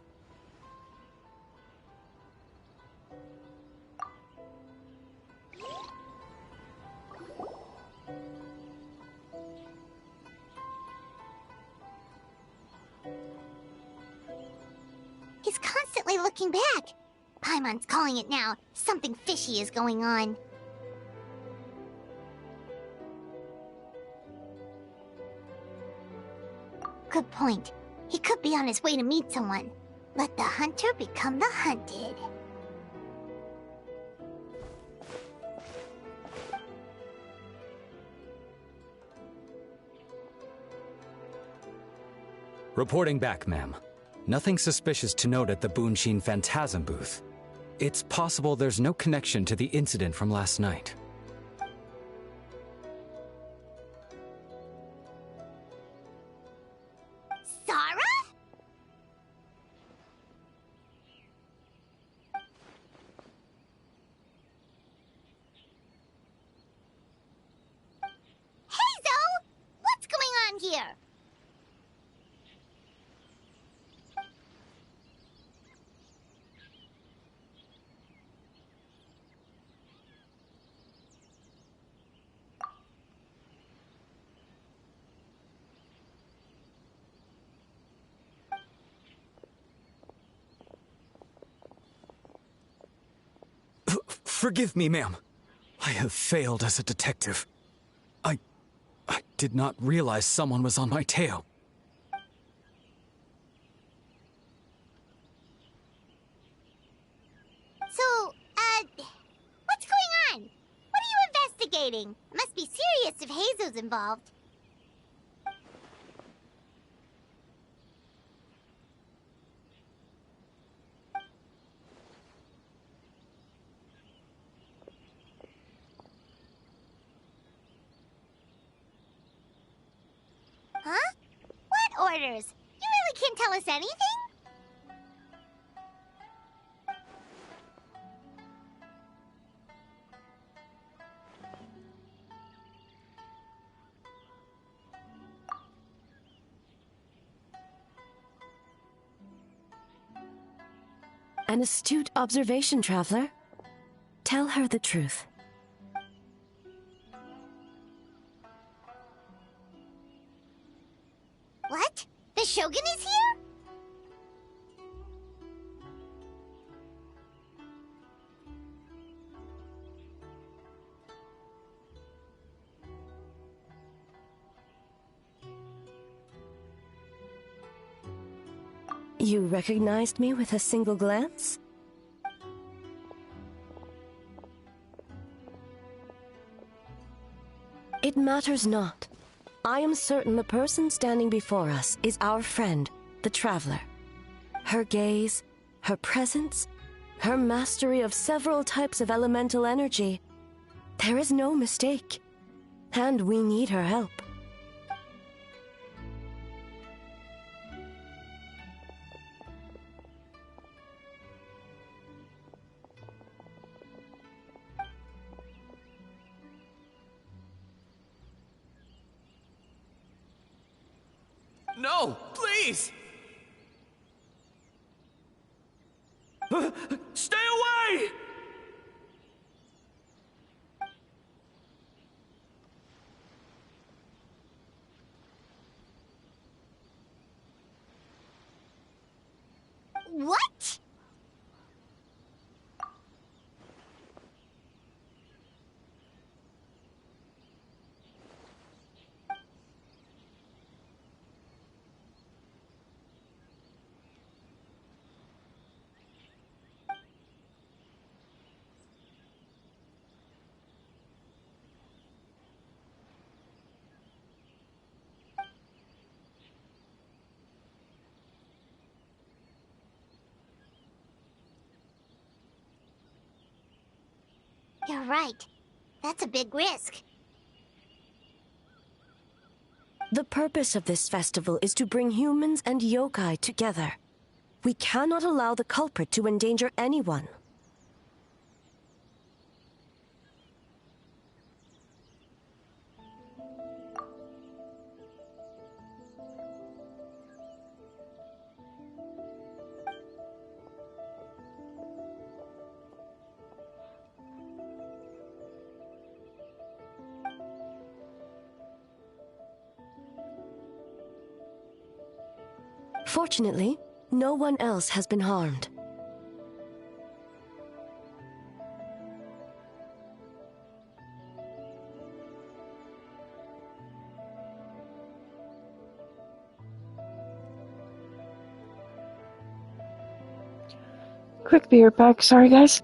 [SPEAKER 4] He's constantly looking back. Paimon's calling it now. Something fishy is going on. Good point. He could be on his way to meet someone. Let the hunter become the hunted.
[SPEAKER 15] Reporting back, ma'am. Nothing suspicious to note at the Bunshin Phantasm booth. It's possible there's no connection to the incident from last night.
[SPEAKER 4] Sarah? Hazel! What's going on here?
[SPEAKER 15] Forgive me, ma'am. I have failed as a detective. I did not realize someone was on my tail.
[SPEAKER 4] So, what's going on? What are you investigating? It must be serious if Hazel's involved. Huh? What orders? You really can't tell us anything?
[SPEAKER 16] An astute observation, traveler. Tell her the truth.
[SPEAKER 4] What? The Shogun is here?
[SPEAKER 16] You recognized me with a single glance? It matters not. I am certain the person standing before us is our friend, the Traveler. Her gaze, her presence, her mastery of several types of elemental energy. There is no mistake. And we need her help.
[SPEAKER 7] No, please! Stay away!
[SPEAKER 4] What? You're right. That's a big risk.
[SPEAKER 16] The purpose of this festival is to bring humans and yokai together. We cannot allow the culprit to endanger anyone. Fortunately, no one else has been harmed.
[SPEAKER 1] Quick beer back. Sorry, guys.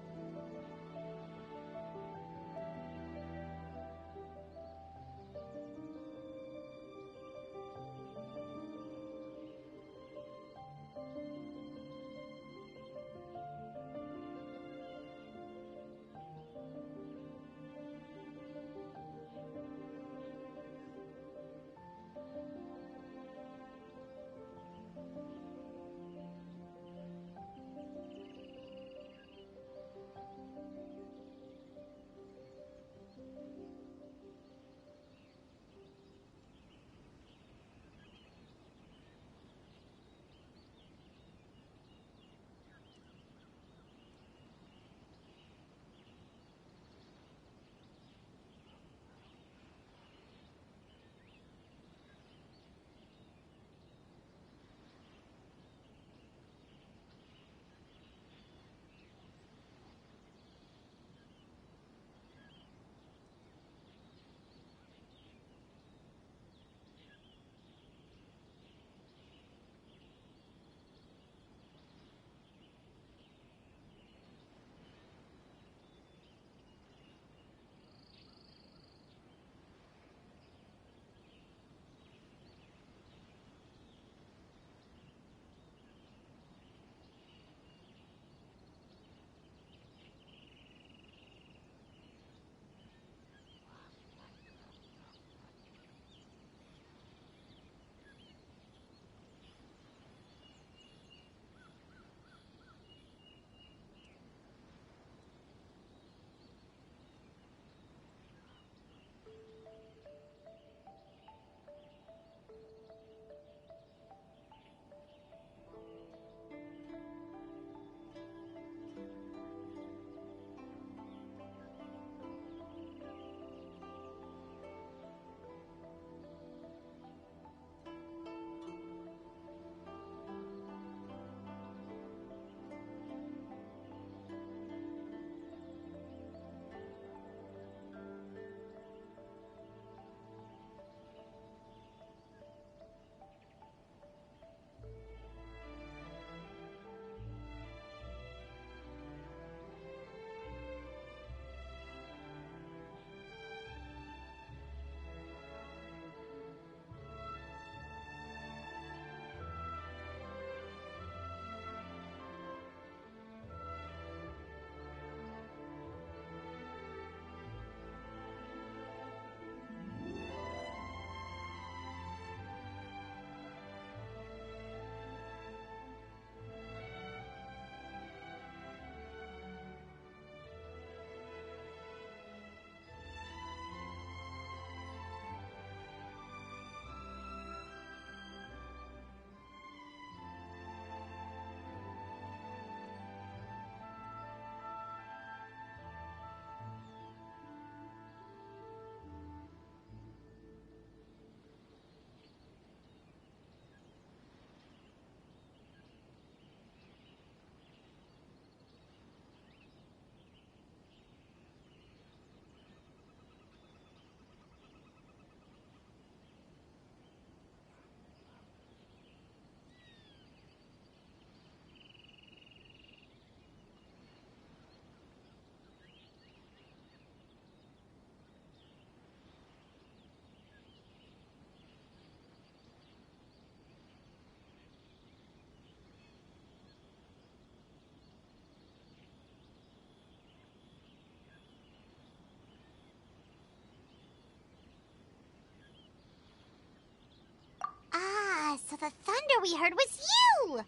[SPEAKER 4] the thunder we heard was you!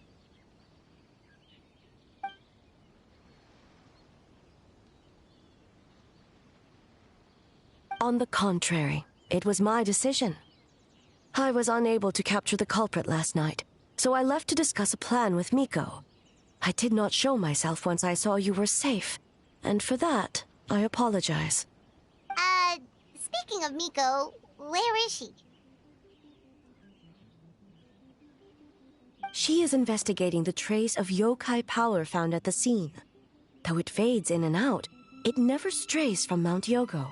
[SPEAKER 16] On the contrary, it was my decision. I was unable to capture the culprit last night, so I left to discuss a plan with Miko. I did not show myself once I saw you were safe, and for that, I apologize.
[SPEAKER 4] Speaking of Miko, where is she?
[SPEAKER 16] She is investigating the trace of yokai power found at the scene. Though it fades in and out, it never strays from Mount Yogo.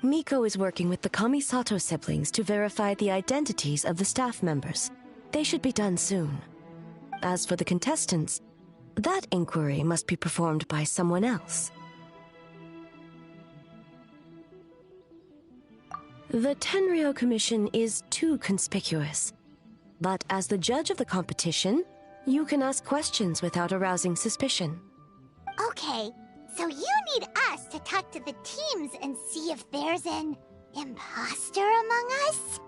[SPEAKER 16] Miko is working with the Kamisato siblings to verify the identities of the staff members. They should be done soon. As for the contestants, that inquiry must be performed by someone else. The Tenryo Commission is too conspicuous. But as the judge of the competition, you can ask questions without arousing suspicion.
[SPEAKER 4] Okay, so you need us to talk to the teams and see if there's an imposter among us?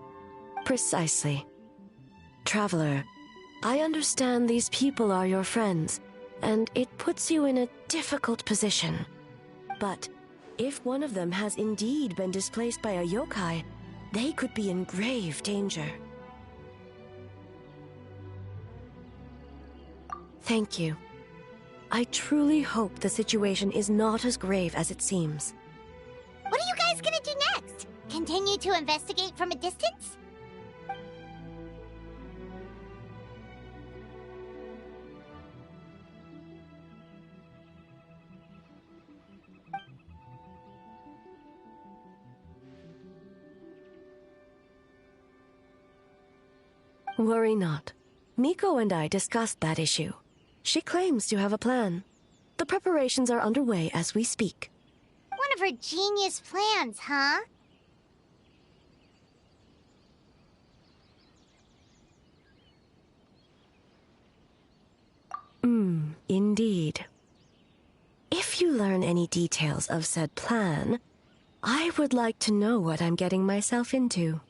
[SPEAKER 16] Precisely. Traveler, I understand these people are your friends, and it puts you in a difficult position. But if one of them has indeed been displaced by a yokai, they could be in grave danger. Thank you. I truly hope the situation is not as grave as it seems.
[SPEAKER 4] What are you guys gonna do next? Continue to investigate from a distance?
[SPEAKER 16] Worry not. Miko and I discussed that issue. She claims to have a plan. The preparations are underway as we speak.
[SPEAKER 4] One of her genius plans, huh?
[SPEAKER 16] Indeed. If you learn any details of said plan, I would like to know what I'm getting myself into.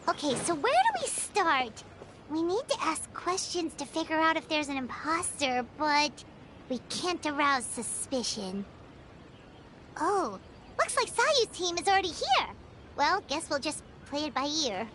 [SPEAKER 4] Okay, so where do we start? We need to ask questions to figure out if there's an imposter, but we can't arouse suspicion. Oh, looks like Sayu's team is already here. Well, guess we'll just play it by ear.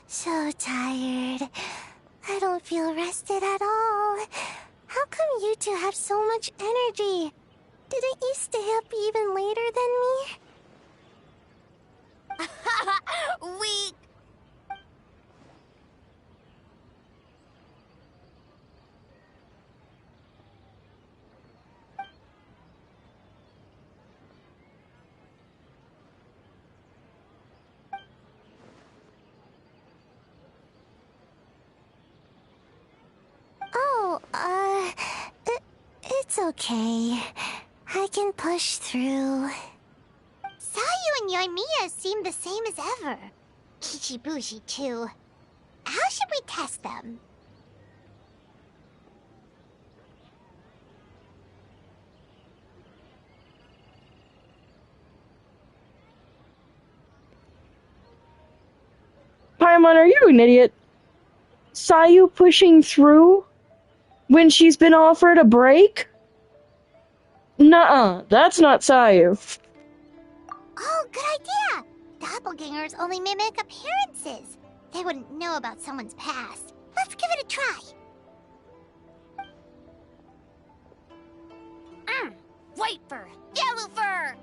[SPEAKER 4] So tired. I don't feel rested at all. How come you two have so much energy? Didn't you stay up even later than me? Weak. It's okay. I can push through. Sayu and Yoimiya seem the same as ever. Kichibushi, too. How should we test them?
[SPEAKER 1] Paimon, are you an idiot? Sayu pushing through when she's been offered a break? Nuh-uh, that's not Sayu.
[SPEAKER 4] Oh, good idea! Doppelgangers only mimic appearances. They wouldn't know about someone's past. Let's give it a try.
[SPEAKER 10] Wait for Yellow Fur!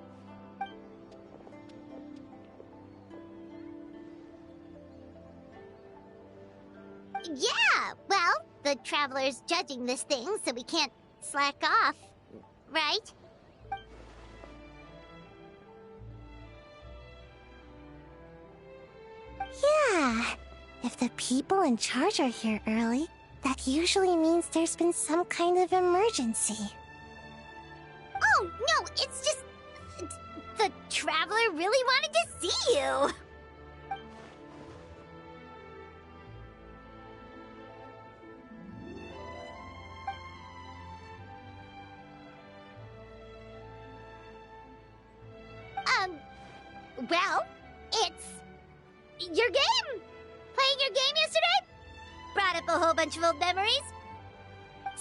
[SPEAKER 4] Yeah, well, the Traveler's judging this thing, so we can't slack off, right? Yeah, if the people in charge are here early, that usually means there's been some kind of emergency. Oh, no, it's just... the Traveler really wanted to see you! Well, it's... your game! Playing your game yesterday? Brought up a whole bunch of old memories.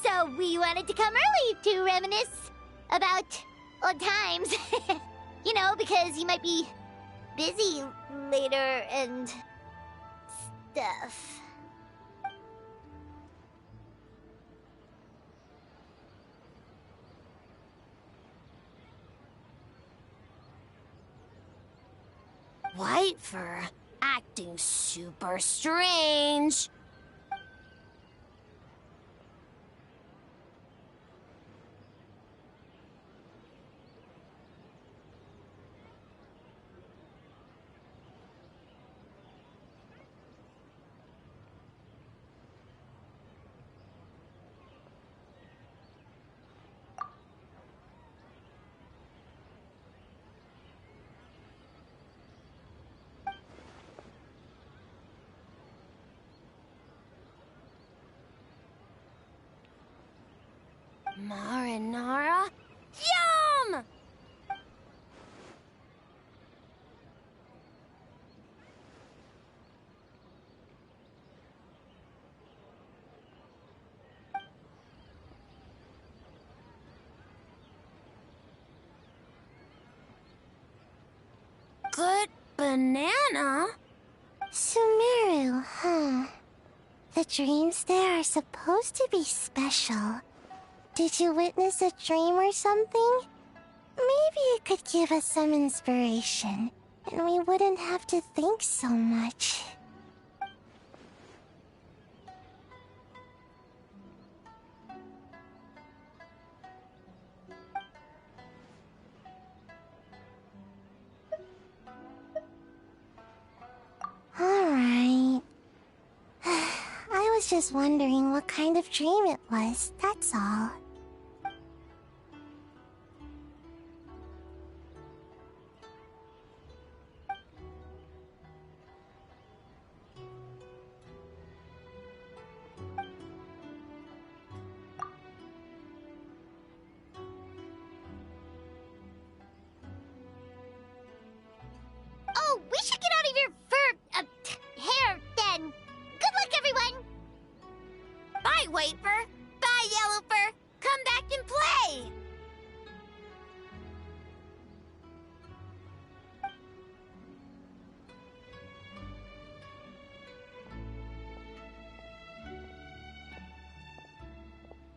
[SPEAKER 4] So we wanted to come early to reminisce about old times. You know, because you might be busy later and stuff.
[SPEAKER 10] White Fur acting super strange. Marinara? Yum! Good banana?
[SPEAKER 4] Sumeru, huh? The dreams there are supposed to be special. Did you witness a dream or something? Maybe it could give us some inspiration, and we wouldn't have to think so much. Alright. I was just wondering what kind of dream it was, that's all. Oh, we should get out of your hair then. Good luck, everyone.
[SPEAKER 10] Bye, White Fur. Bye, Yellow Fur. Come back and play.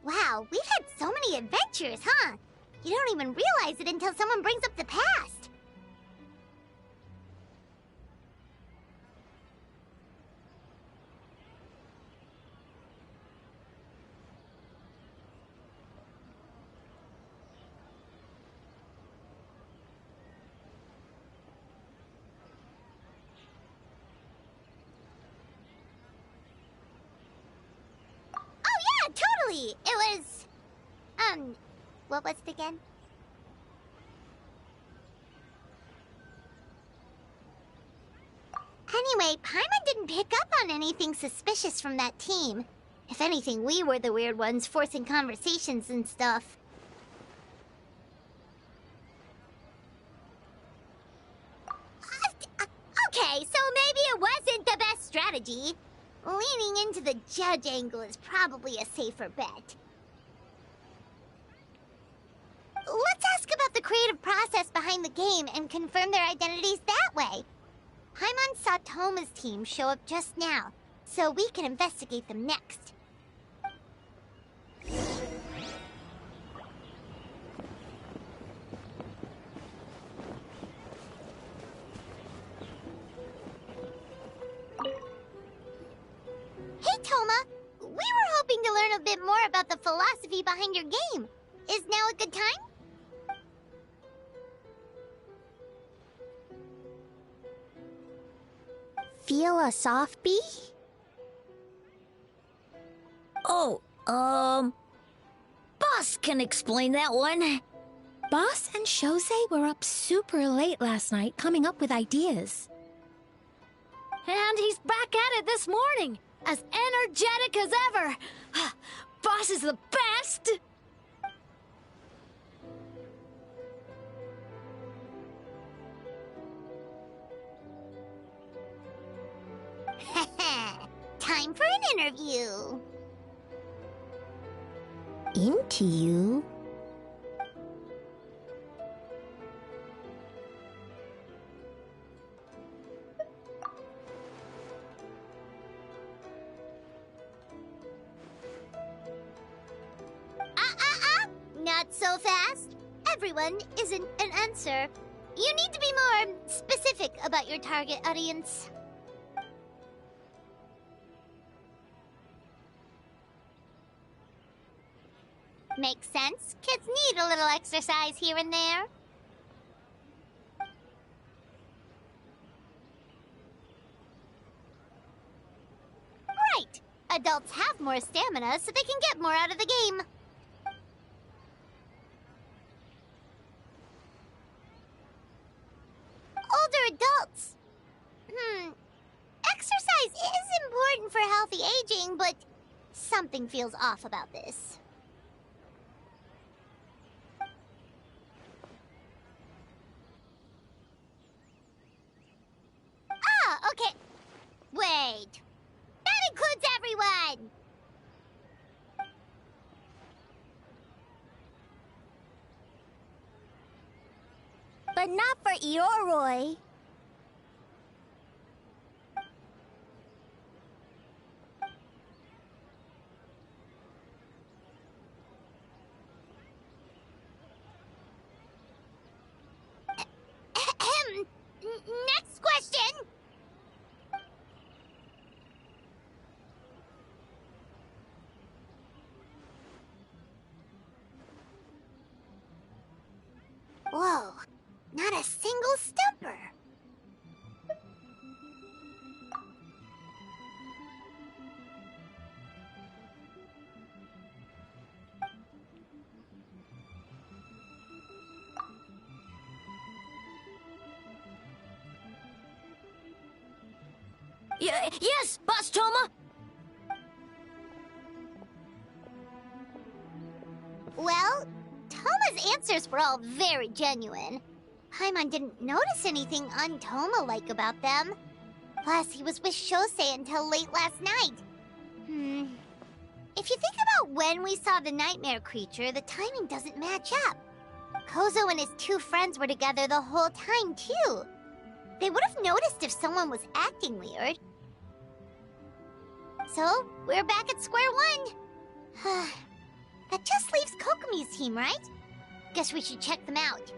[SPEAKER 4] Wow, we've had so many adventures, huh? You don't even realize it until someone brings up the past. Oh yeah, totally! totally. It was... what was it again? Anyway, Paimon didn't pick up on anything suspicious from that team. If anything, we were the weird ones forcing conversations and stuff. Okay, so maybe it wasn't the best strategy. Leaning into the judge angle is probably a safer bet. Let's ask about the creative process behind the game and confirm their identities that way. Paimon saw Toma's team show up just now, so we can investigate them next. Hey, Toma! We were hoping to learn a bit more about the philosophy behind your game. Is now a good time? Philosophy?
[SPEAKER 17] Oh, Boss can explain that one.
[SPEAKER 18] Boss and Shosei were up super late last night coming up with ideas.
[SPEAKER 17] And he's back at it this morning, as energetic as ever. Boss is the best!
[SPEAKER 4] Time for an interview.
[SPEAKER 18] Into you?
[SPEAKER 4] Not so fast. Everyone isn't an answer. You need to be more specific about your target audience. Makes sense. Kids need a little exercise here and there. Right. Adults have more stamina, so they can get more out of the game. Older adults. Exercise is important for healthy aging, but something feels off about this. Ah, okay. Wait. That includes everyone!
[SPEAKER 10] But not for Ioroi.
[SPEAKER 4] Next question! Whoa, not a single stumper.
[SPEAKER 17] Yes, Boss Toma!
[SPEAKER 4] Well, Toma's answers were all very genuine. Paimon didn't notice anything un-Toma-like about them. Plus, he was with Shosei until late last night. If you think about when we saw the nightmare creature, the timing doesn't match up. Kozo and his two friends were together the whole time, too. They would have noticed if someone was acting weird. So, we're back at square one. That just leaves Kokomi's team, right? Guess we should check them out.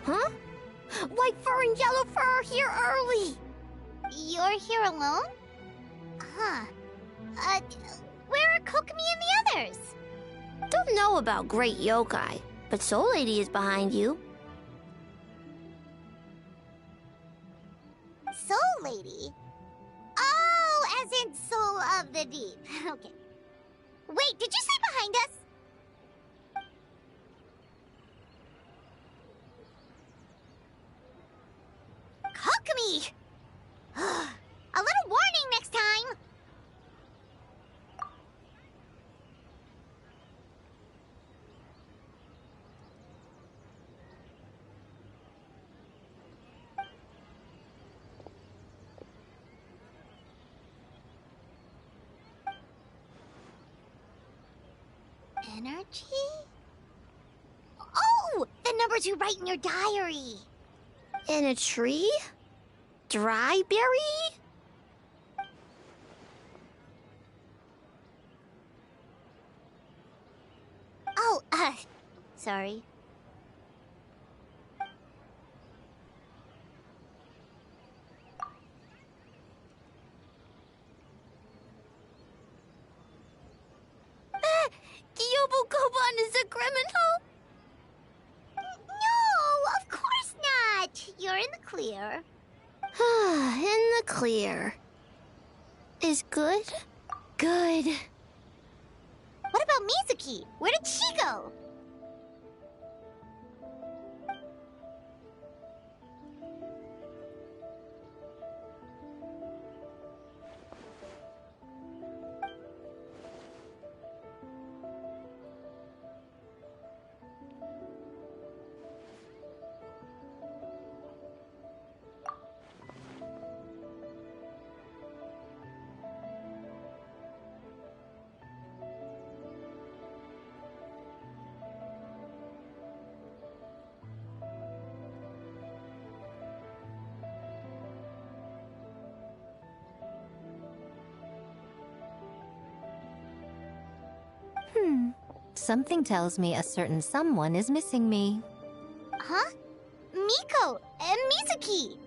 [SPEAKER 17] Huh? White fur and yellow fur are here early!
[SPEAKER 4] You're here alone? Huh. Where are Kokomi and the others? Don't know about great yokai, but Soul Lady is behind you. Soul Lady? Oh, as in Soul of the Deep. Okay. Wait, did you say behind us? Cook me! A little warning next time! Energy? Oh! The numbers you write in your diary! In a tree? Dryberry? Oh, sorry. Kyobo Koban is a criminal? No, of course not. You're in the clear. In the clear. Is good? Good. What about Mizuki? Where did she go?
[SPEAKER 11] Something tells me a certain someone is missing me.
[SPEAKER 4] Huh? Miko and Mizuki.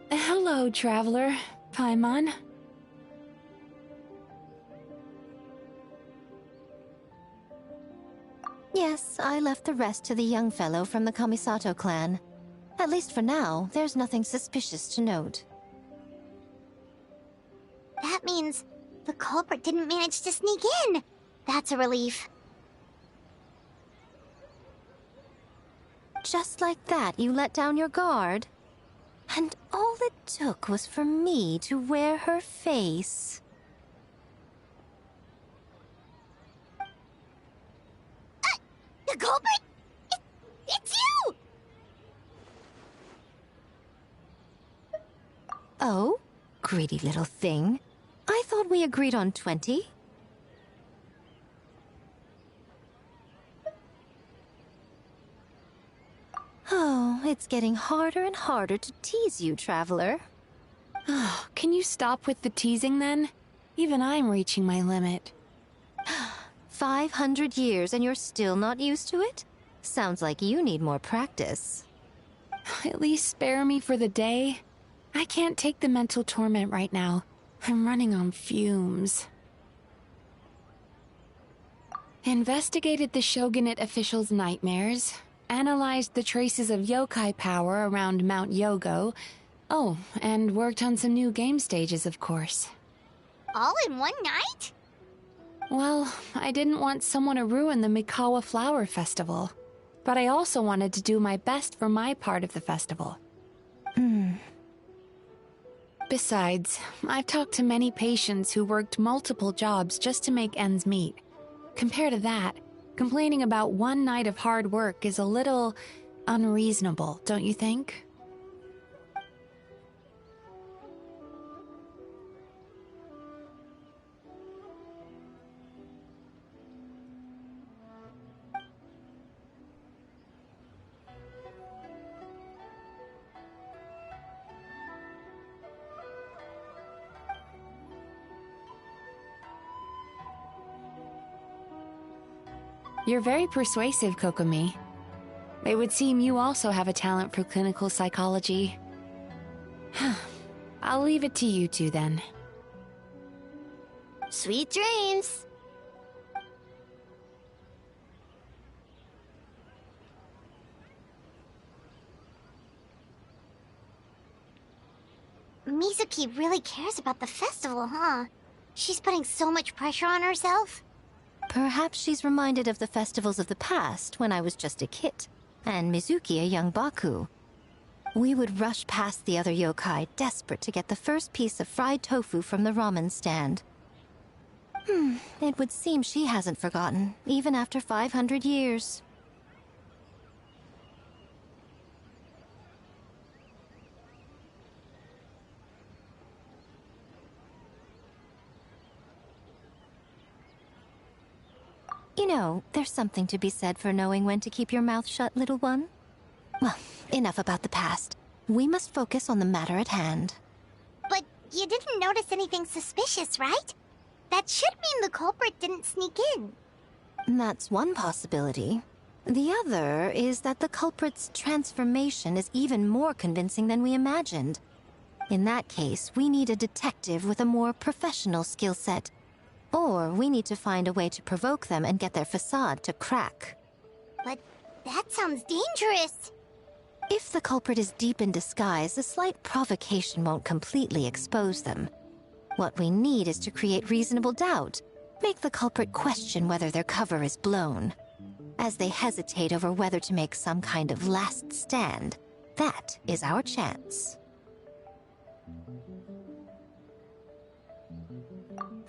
[SPEAKER 3] Hello, traveler. Paimon.
[SPEAKER 11] Yes, I left the rest to the young fellow from the Kamisato clan. At least for now, there's nothing suspicious to note.
[SPEAKER 4] That means the culprit didn't manage to sneak in. That's a relief.
[SPEAKER 11] Just like that, you let down your guard? And all it took was for me to wear her face.
[SPEAKER 4] The culprit? It's you!
[SPEAKER 11] Oh? Greedy little thing. I thought we agreed on 20. Oh, it's getting harder and harder to tease you, traveler.
[SPEAKER 3] Oh, can you stop with the teasing then? Even I'm reaching my limit.
[SPEAKER 11] 500 years and you're still not used to it? Sounds like you need more practice.
[SPEAKER 3] At least spare me for the day. I can't take the mental torment right now. I'm running on fumes. Investigated the Shogunate officials' nightmares. Analyzed the traces of yokai power around Mount Yogo. Oh, and worked on some new game stages, of course.
[SPEAKER 4] All in one night?
[SPEAKER 3] Well, I didn't want someone to ruin the Mikawa Flower Festival. But I also wanted to do my best for my part of the festival. Besides, I've talked to many patients who worked multiple jobs just to make ends meet. Compared to that, complaining about one night of hard work is a little unreasonable, don't you think? You're very persuasive, Kokomi. It would seem you also have a talent for clinical psychology. I'll leave it to you two then.
[SPEAKER 4] Sweet dreams. Mizuki really cares about the festival, huh? She's putting so much pressure on herself.
[SPEAKER 11] Perhaps she's reminded of the festivals of the past when I was just a kid, and Mizuki a young Baku. We would rush past the other yokai, desperate to get the first piece of fried tofu from the ramen stand. It would seem she hasn't forgotten, even after 500 years. You know, there's something to be said for knowing when to keep your mouth shut, little one. Well, enough about the past. We must focus on the matter at hand.
[SPEAKER 4] But you didn't notice anything suspicious, right? That should mean the culprit didn't sneak in.
[SPEAKER 11] That's one possibility. The other is that the culprit's transformation is even more convincing than we imagined. In that case, we need a detective with a more professional skill set. Or we need to find a way to provoke them and get their facade to crack.
[SPEAKER 4] But that sounds dangerous.
[SPEAKER 11] If the culprit is deep in disguise, a slight provocation won't completely expose them. What we need is to create reasonable doubt. Make the culprit question whether their cover is blown. As they hesitate over whether to make some kind of last stand, that is our chance.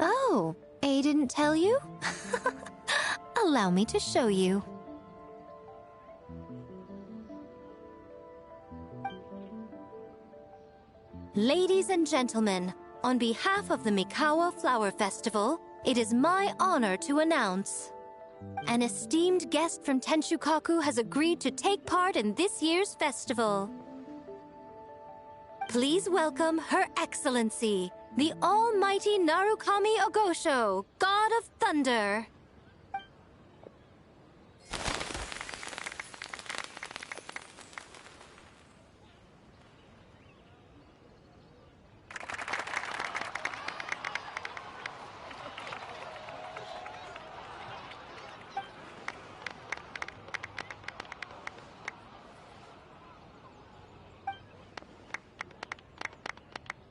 [SPEAKER 11] Oh, A didn't tell you? Allow me to show you. Ladies and gentlemen, on behalf of the Mikawa Flower Festival, it is my honor to announce an esteemed guest from Tenshukaku has agreed to take part in this year's festival. Please welcome Her Excellency, the Almighty Narukami Ogosho, God of Thunder.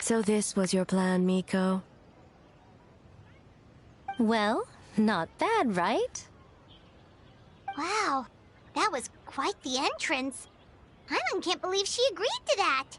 [SPEAKER 16] So this was your plan, Miko?
[SPEAKER 11] Well, not bad, right?
[SPEAKER 4] Wow, that was quite the entrance. Paimon can't believe she agreed to that.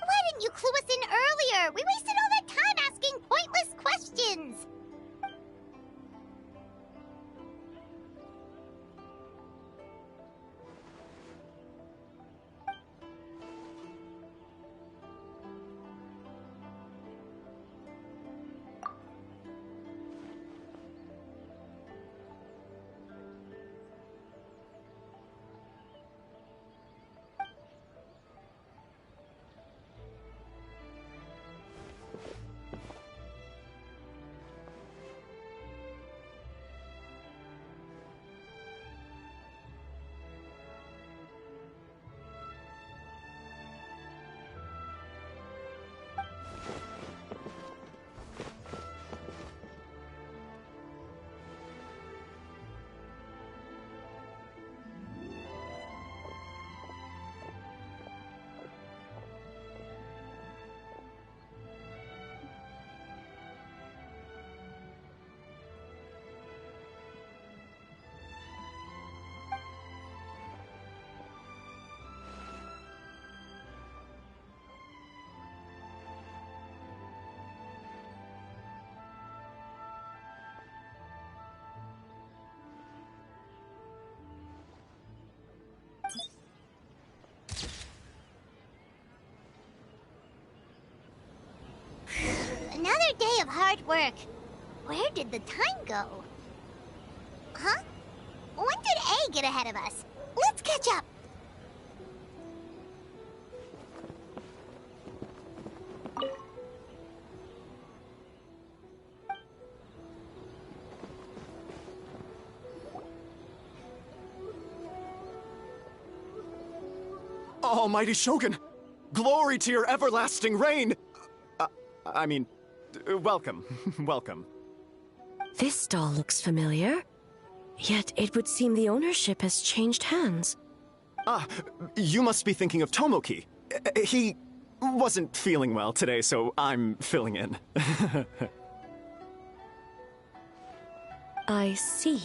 [SPEAKER 4] Why didn't you clue us in earlier? We wasted all that time asking pointless questions. Another day of hard work. Where did the time go? Huh? When did A get ahead of us? Let's catch up.
[SPEAKER 19] Almighty Shogun! Glory to your everlasting reign! Welcome. Welcome.
[SPEAKER 16] This stall looks familiar. Yet it would seem the ownership has changed hands.
[SPEAKER 19] Ah, you must be thinking of Tomoki. He wasn't feeling well today, so I'm filling in.
[SPEAKER 16] I see.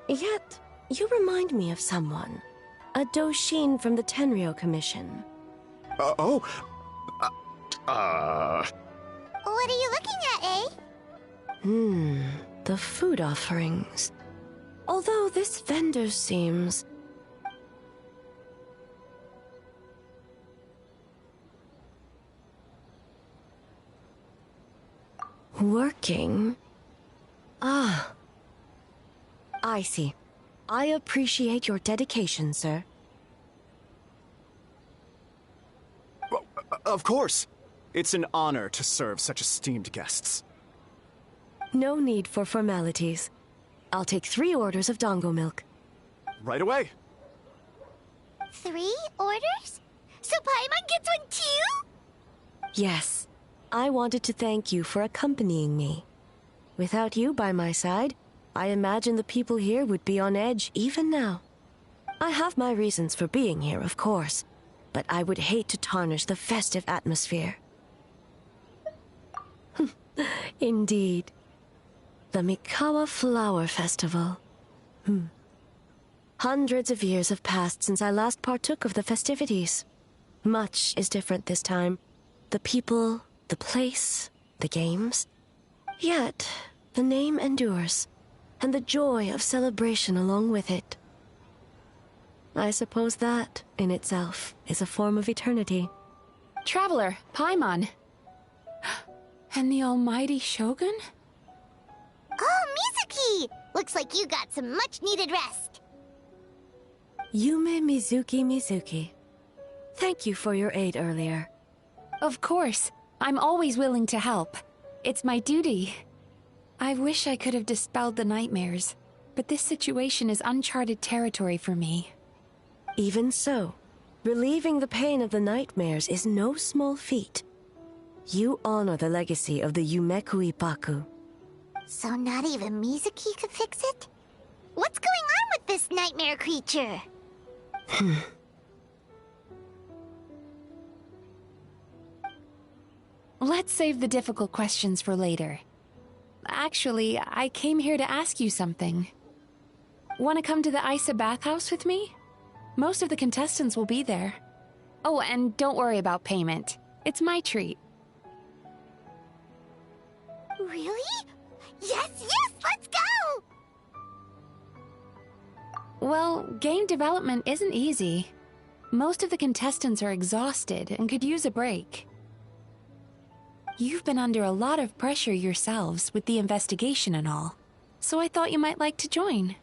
[SPEAKER 16] Yet, you remind me of someone. A Doshin from the Tenryo Commission.
[SPEAKER 19] What
[SPEAKER 4] are you looking at, eh?
[SPEAKER 16] The food offerings. Although this vendor seems... working? Ah. I see. I appreciate your dedication, sir.
[SPEAKER 19] Of course. It's an honor to serve such esteemed guests.
[SPEAKER 16] No need for formalities. I'll take 3 orders of dongo milk.
[SPEAKER 19] Right away.
[SPEAKER 4] 3 orders? So Paimon gets one too?
[SPEAKER 16] Yes. I wanted to thank you for accompanying me. Without you by my side, I imagine the people here would be on edge even now. I have my reasons for being here, of course, but I would hate to tarnish the festive atmosphere. Indeed. The Mikawa Flower Festival. Hundreds of years have passed since I last partook of the festivities. Much is different this time. The people, the place, the games. Yet, the name endures, and the joy of celebration along with it. I suppose that, in itself, is a form of eternity.
[SPEAKER 3] Traveler, Paimon. And the almighty Shogun?
[SPEAKER 4] Oh, Mizuki! Looks like you got some much-needed rest.
[SPEAKER 16] Yume Mizuki. Thank you for your aid earlier.
[SPEAKER 3] Of course. I'm always willing to help. It's my duty. I wish I could have dispelled the nightmares, but this situation is uncharted territory for me.
[SPEAKER 16] Even so, relieving the pain of the nightmares is no small feat. You honor the legacy of the Yumekui Baku.
[SPEAKER 4] So not even Mizuki could fix it? What's going on with this nightmare creature?
[SPEAKER 3] Let's save the difficult questions for later. Actually, I came here to ask you something. Want to come to the Isa bathhouse with me? Most of the contestants will be there. Oh, and don't worry about payment. It's my treat.
[SPEAKER 4] Really? Yes, let's go!
[SPEAKER 3] Well, game development isn't easy. Most of the contestants are exhausted and could use a break. You've been under a lot of pressure yourselves with the investigation and all, so I thought you might like to join.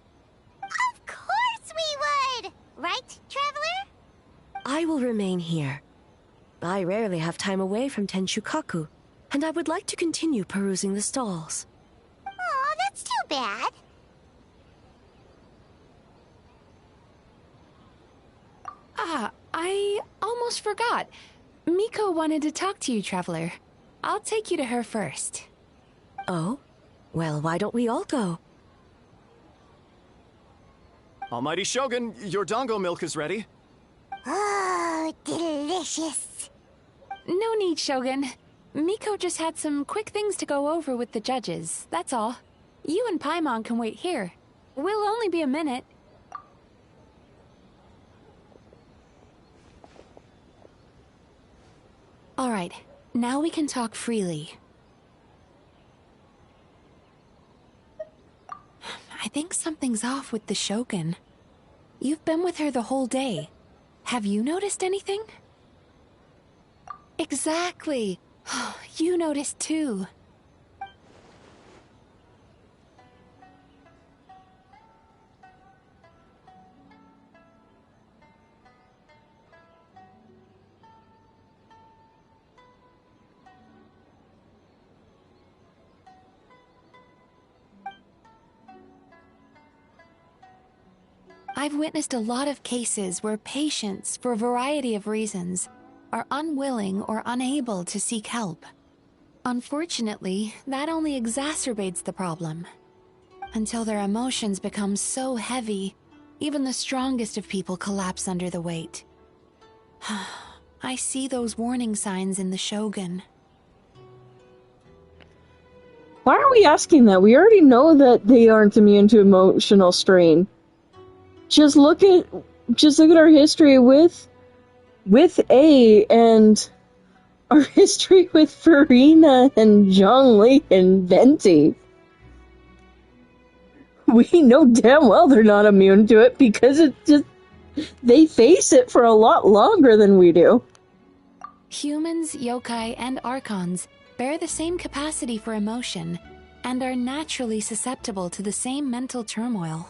[SPEAKER 4] Of course we would! Right, Traveler?
[SPEAKER 16] I will remain here. I rarely have time away from Tenshukaku, and I would like to continue perusing the stalls.
[SPEAKER 4] Aw, that's too bad.
[SPEAKER 3] Ah, I almost forgot. Miko wanted to talk to you, Traveler. I'll take you to her first.
[SPEAKER 16] Oh? Well, why don't we all go?
[SPEAKER 19] Almighty Shogun, your dongo milk is ready.
[SPEAKER 4] Oh, delicious.
[SPEAKER 3] No need, Shogun. Miko just had some quick things to go over with the judges, that's all. You and Paimon can wait here. We'll only be a minute. All right, now we can talk freely. I think something's off with the Shogun. You've been with her the whole day. Have you noticed anything? Exactly. You noticed too. I've witnessed a lot of cases where patients, for a variety of reasons, are unwilling or unable to seek help. Unfortunately, that only exacerbates the problem. Until their emotions become so heavy, even the strongest of people collapse under the weight. I see those warning signs in the Shogun.
[SPEAKER 1] Why are we asking that? We already know that they aren't immune to emotional strain. Just look at our history with A and our history with Farina and Zhongli and Venti. We know damn well they're not immune to it because they face it for a lot longer than we do.
[SPEAKER 3] Humans, yokai, and archons bear the same capacity for emotion and are naturally susceptible to the same mental turmoil.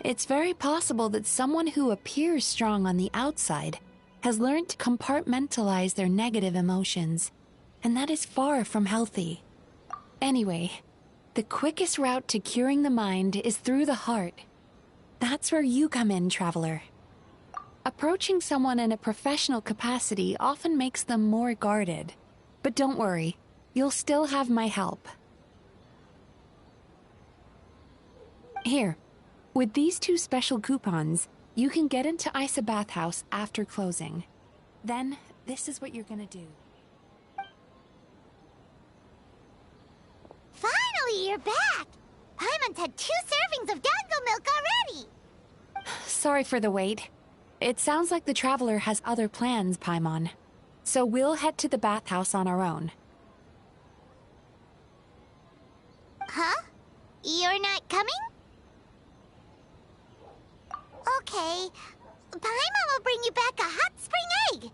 [SPEAKER 3] It's very possible that someone who appears strong on the outside has learned to compartmentalize their negative emotions, and that is far from healthy. Anyway, the quickest route to curing the mind is through the heart. That's where you come in, Traveler. Approaching someone in a professional capacity often makes them more guarded. But don't worry, you'll still have my help. Here, with these 2 special coupons, you can get into Isa Bathhouse after closing. Then, this is what you're gonna do.
[SPEAKER 4] Finally, you're back! Paimon's had 2 servings of dango milk already!
[SPEAKER 3] Sorry for the wait. It sounds like the Traveler has other plans, Paimon. So we'll head to the bathhouse on our own.
[SPEAKER 4] Huh? You're not coming? Okay. Paimon will bring you back a hot spring egg!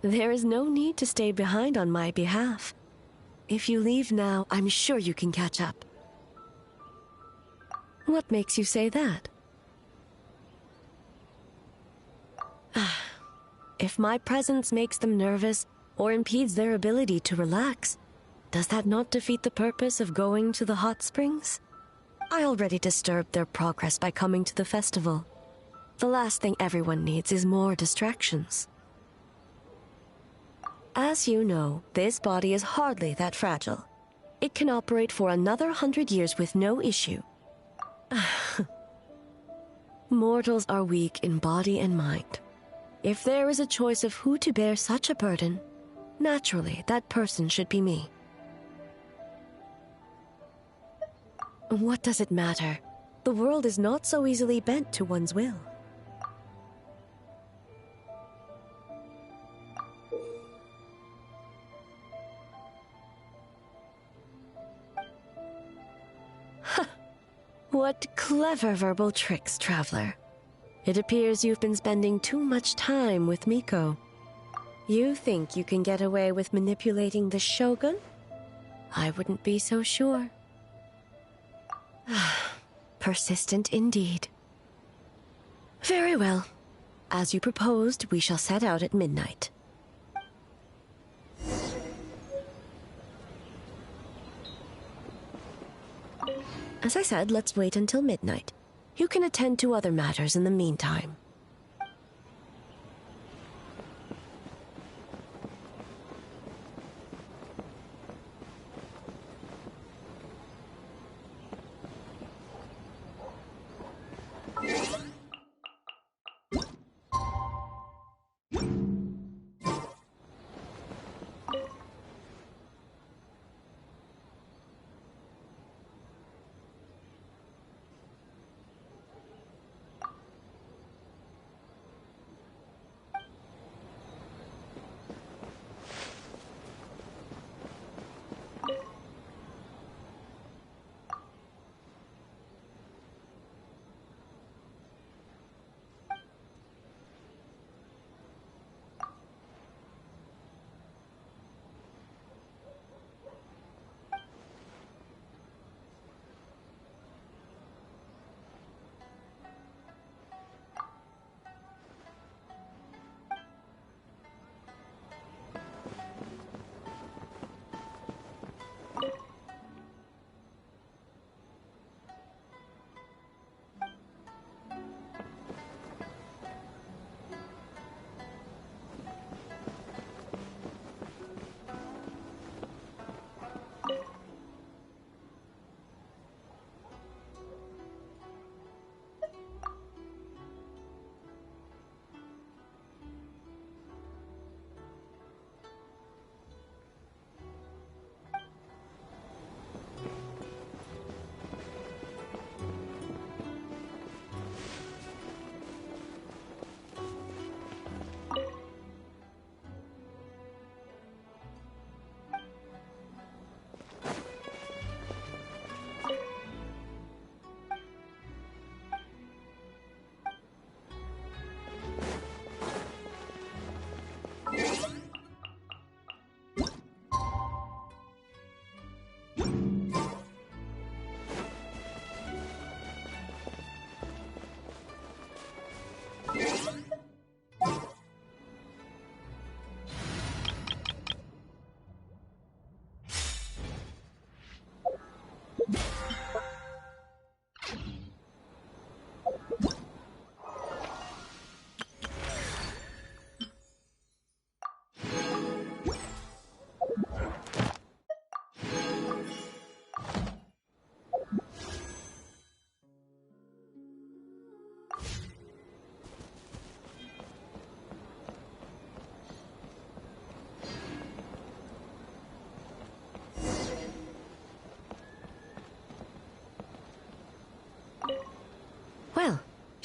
[SPEAKER 16] There is no need to stay behind on my behalf. If you leave now, I'm sure you can catch up. What makes you say that? If my presence makes them nervous or impedes their ability to relax, does that not defeat the purpose of going to the hot springs? I already disturbed their progress by coming to the festival. The last thing everyone needs is more distractions. As you know, this body is hardly that fragile. It can operate for another 100 years with no issue. Mortals are weak in body and mind. If there is a choice of who to bear such a burden, naturally that person should be me. What does it matter? The world is not so easily bent to one's will. What clever verbal tricks, Traveler. It appears you've been spending too much time with Miko. You think you can get away with manipulating the Shogun? I wouldn't be so sure. Persistent indeed. Very well. As you proposed, we shall set out at midnight. As I said, let's wait until midnight. You can attend to other matters in the meantime.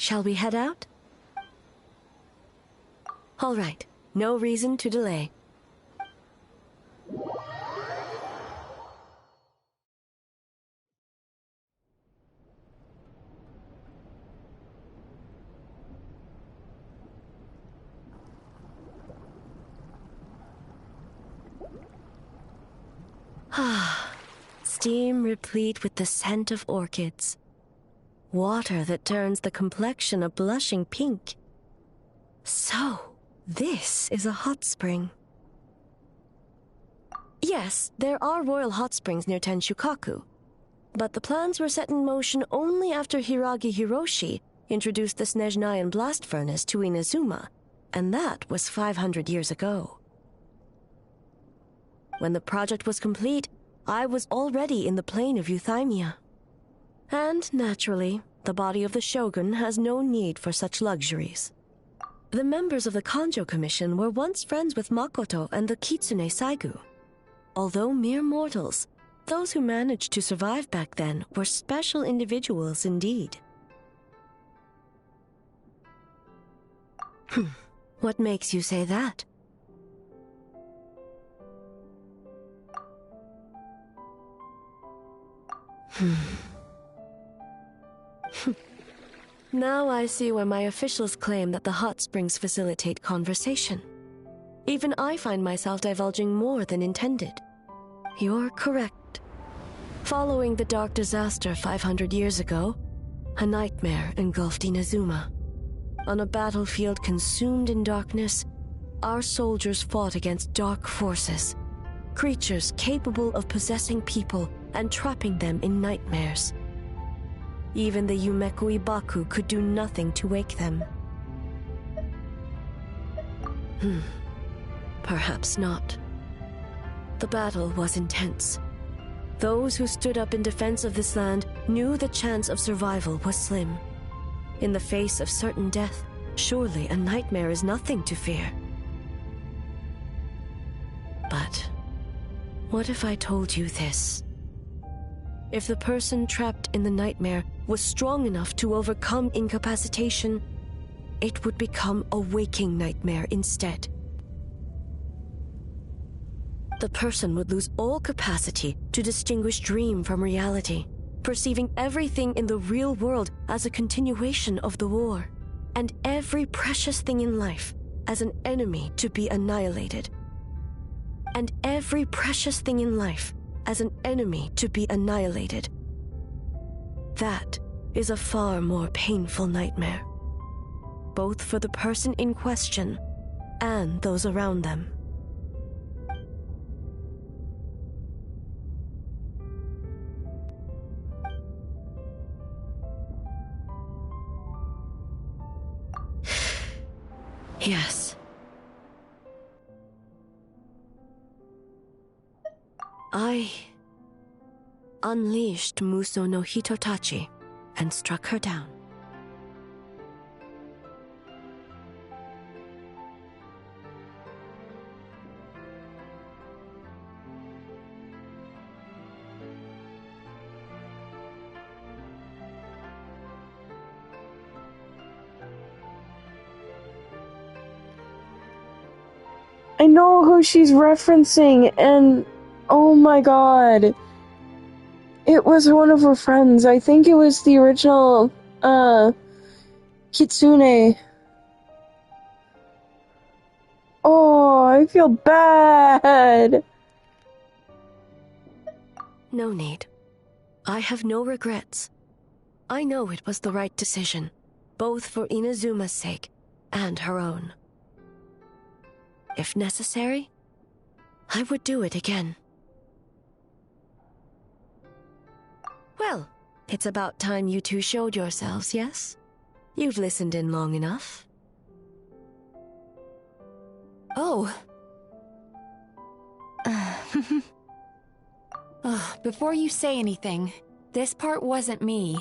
[SPEAKER 16] Shall we head out? All right, no reason to delay. Steam replete with the scent of orchids. Water that turns the complexion a blushing pink. So, this is a hot spring. Yes, there are royal hot springs near Tenshukaku, but the plans were set in motion only after Hiragi Hiroshi introduced the Snezhnayan blast furnace to Inazuma, and that was 500 years ago. When the project was complete, I was already in the plain of Euthymia. And, naturally, the body of the shogun has no need for such luxuries. The members of the Kanjo Commission were once friends with Makoto and the Kitsune Saigu. Although mere mortals, those who managed to survive back then were special individuals indeed. What makes you say that? Now I see why my officials claim that the hot springs facilitate conversation. Even I find myself divulging more than intended. You're correct. Following the dark disaster 500 years ago, a nightmare engulfed Inazuma. On a battlefield consumed in darkness, our soldiers fought against dark forces, creatures capable of possessing people and trapping them in nightmares. Even the Yumekui Baku could do nothing to wake them. Perhaps not. The battle was intense. Those who stood up in defense of this land knew the chance of survival was slim. In the face of certain death, surely a nightmare is nothing to fear. But what if I told you this? If the person trapped in the nightmare was strong enough to overcome incapacitation, it would become a waking nightmare instead. The person would lose all capacity to distinguish dream from reality, perceiving everything in the real world as a continuation of the war, and every precious thing in life as an enemy to be annihilated. And every precious thing in life as an enemy to be annihilated. That is a far more painful nightmare, both for the person in question and those around them. Yes. I unleashed Muso no Hitotachi and struck her down.
[SPEAKER 1] I know who she's referencing, and oh my god. It was one of her friends. I think it was the original, Kitsune. Oh, I feel bad.
[SPEAKER 16] No need. I have no regrets. I know it was the right decision, both for Inazuma's sake and her own. If necessary, I would do it again. Well, it's about time you two showed yourselves, yes? You've listened in long enough.
[SPEAKER 3] Oh. Before you say anything, this part wasn't me.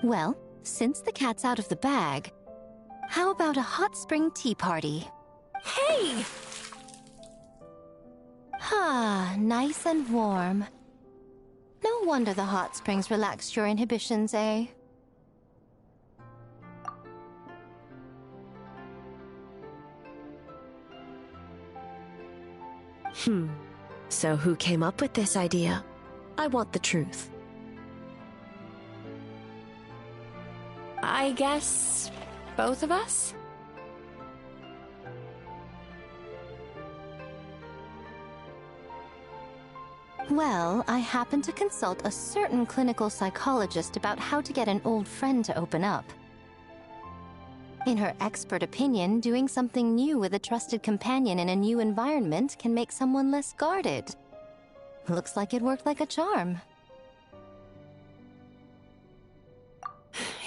[SPEAKER 11] Well, since the cat's out of the bag, how about a hot spring tea party?
[SPEAKER 3] Hey!
[SPEAKER 11] Ah, nice and warm. No wonder the hot springs relaxed your inhibitions, eh?
[SPEAKER 16] So who came up with this idea? I want the truth.
[SPEAKER 3] I guess both of us?
[SPEAKER 11] Well, I happened to consult a certain clinical psychologist about how to get an old friend to open up. In her expert opinion, doing something new with a trusted companion in a new environment can make someone less guarded. Looks like it worked like a charm.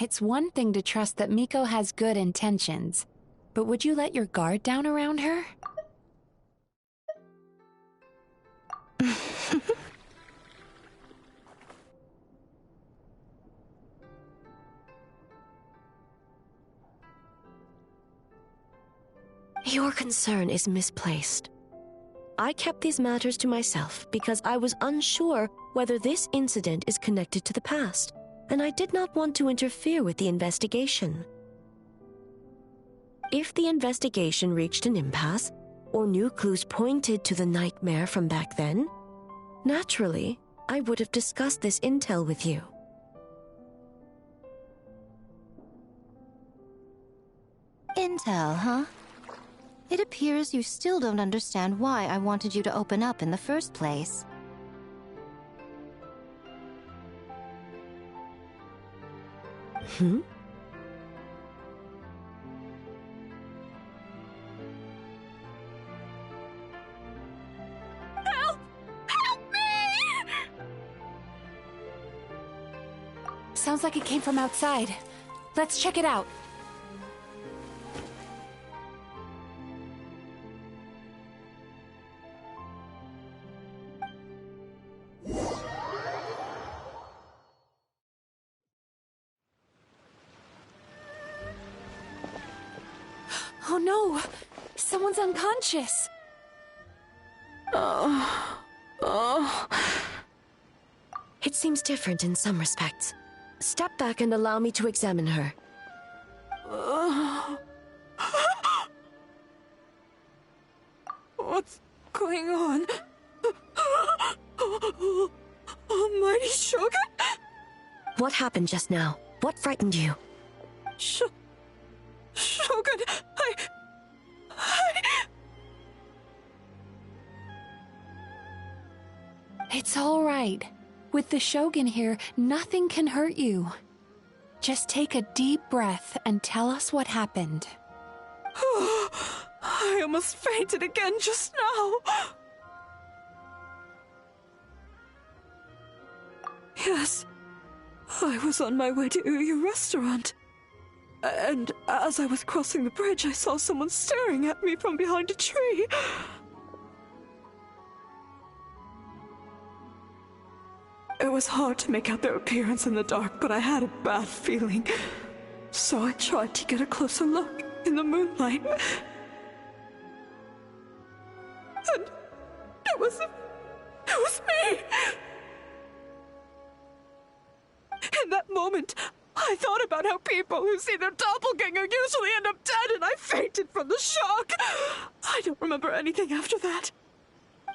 [SPEAKER 3] It's one thing to trust that Miko has good intentions, but would you let your guard down around her?
[SPEAKER 16] Your concern is misplaced. I kept these matters to myself because I was unsure whether this incident is connected to the past, and I did not want to interfere with the investigation. If the investigation reached an impasse, or new clues pointed to the nightmare from back then, naturally, I would have discussed this intel with you.
[SPEAKER 11] Intel, huh? It appears you still don't understand why I wanted you to open up in the first place.
[SPEAKER 16] Hmm?
[SPEAKER 13] Help! Help me!
[SPEAKER 3] Sounds like it came from outside. Let's check it out. Oh no! Someone's unconscious!
[SPEAKER 16] It seems different in some respects. Step back and allow me to examine her.
[SPEAKER 13] What's going on? Almighty Shogun?
[SPEAKER 16] What happened just now? What frightened you?
[SPEAKER 13] Shogun,
[SPEAKER 3] It's all right. With the Shogun here, nothing can hurt you. Just take a deep breath and tell us what happened.
[SPEAKER 13] I almost fainted again just now. Yes, I was on my way to Uyu restaurant. And as I was crossing the bridge, I saw someone staring at me from behind a tree. It was hard to make out their appearance in the dark, but I had a bad feeling. So I tried to get a closer look in the moonlight. And it was me! In that moment, I thought about how people who see their doppelganger usually end up dead, and I fainted from the shock. I don't remember anything after that.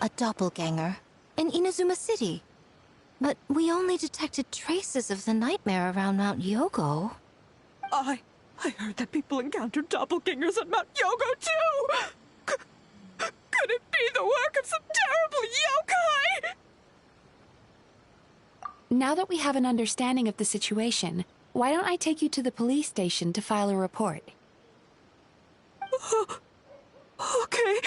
[SPEAKER 11] A doppelganger? In Inazuma City? But we only detected traces of the nightmare around Mount Yogo.
[SPEAKER 13] I heard that people encountered doppelgangers at Mount Yogo, too! Could it be the work of some terrible yokai?
[SPEAKER 3] Now that we have an understanding of the situation, why don't I take you to the police station to file a report?
[SPEAKER 13] Okay.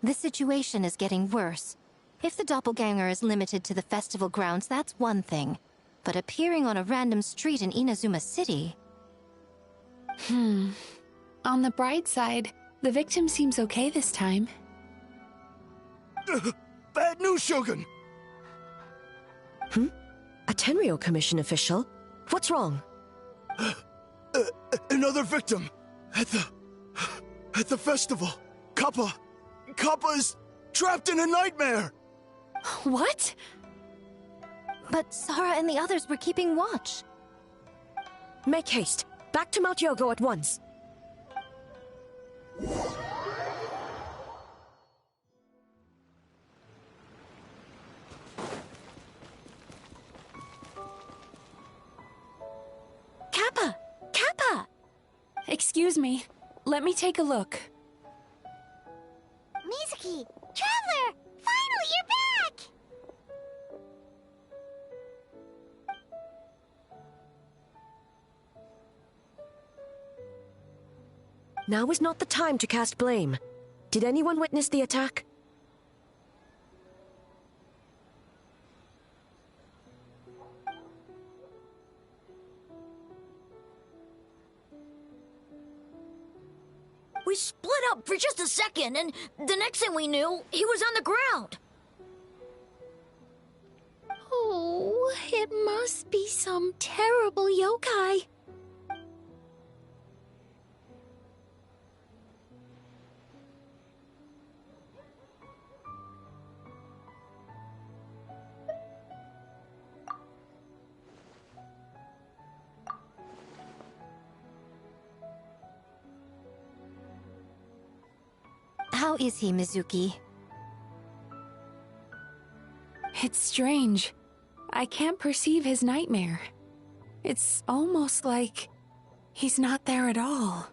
[SPEAKER 11] The situation is getting worse. If the doppelganger is limited to the festival grounds, that's one thing. But appearing on a random street in Inazuma City...
[SPEAKER 3] On the bright side, the victim seems okay this time.
[SPEAKER 2] Bad news, Shogun!
[SPEAKER 16] A Tenryo Commission official? What's wrong?
[SPEAKER 2] Another victim! At the festival! Kappa is trapped in a nightmare!
[SPEAKER 3] What?
[SPEAKER 11] But Sarah and the others were keeping watch.
[SPEAKER 16] Make haste. Back to Mount Yogo at once.
[SPEAKER 3] Kappa! Kappa! Excuse me. Let me take a look.
[SPEAKER 4] Mizuki! Traveler! Finally, you're back!
[SPEAKER 16] Now is not the time to cast blame. Did anyone witness the attack?
[SPEAKER 17] We split up for just a second, and the next thing we knew, he was on the ground.
[SPEAKER 18] Oh, it must be some terrible yokai.
[SPEAKER 11] How is he, Mizuki?
[SPEAKER 3] It's strange. I can't perceive his nightmare. It's almost like he's not there at all.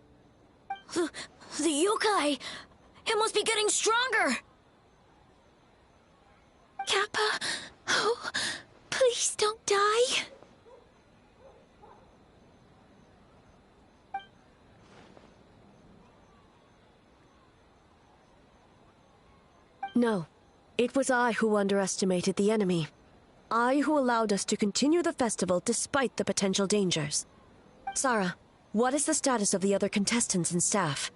[SPEAKER 17] The yokai! It must be getting stronger!
[SPEAKER 18] Kappa, oh, please don't die.
[SPEAKER 16] No. It was I who underestimated the enemy. I who allowed us to continue the festival despite the potential dangers. Sarah, what is the status of the other contestants and staff?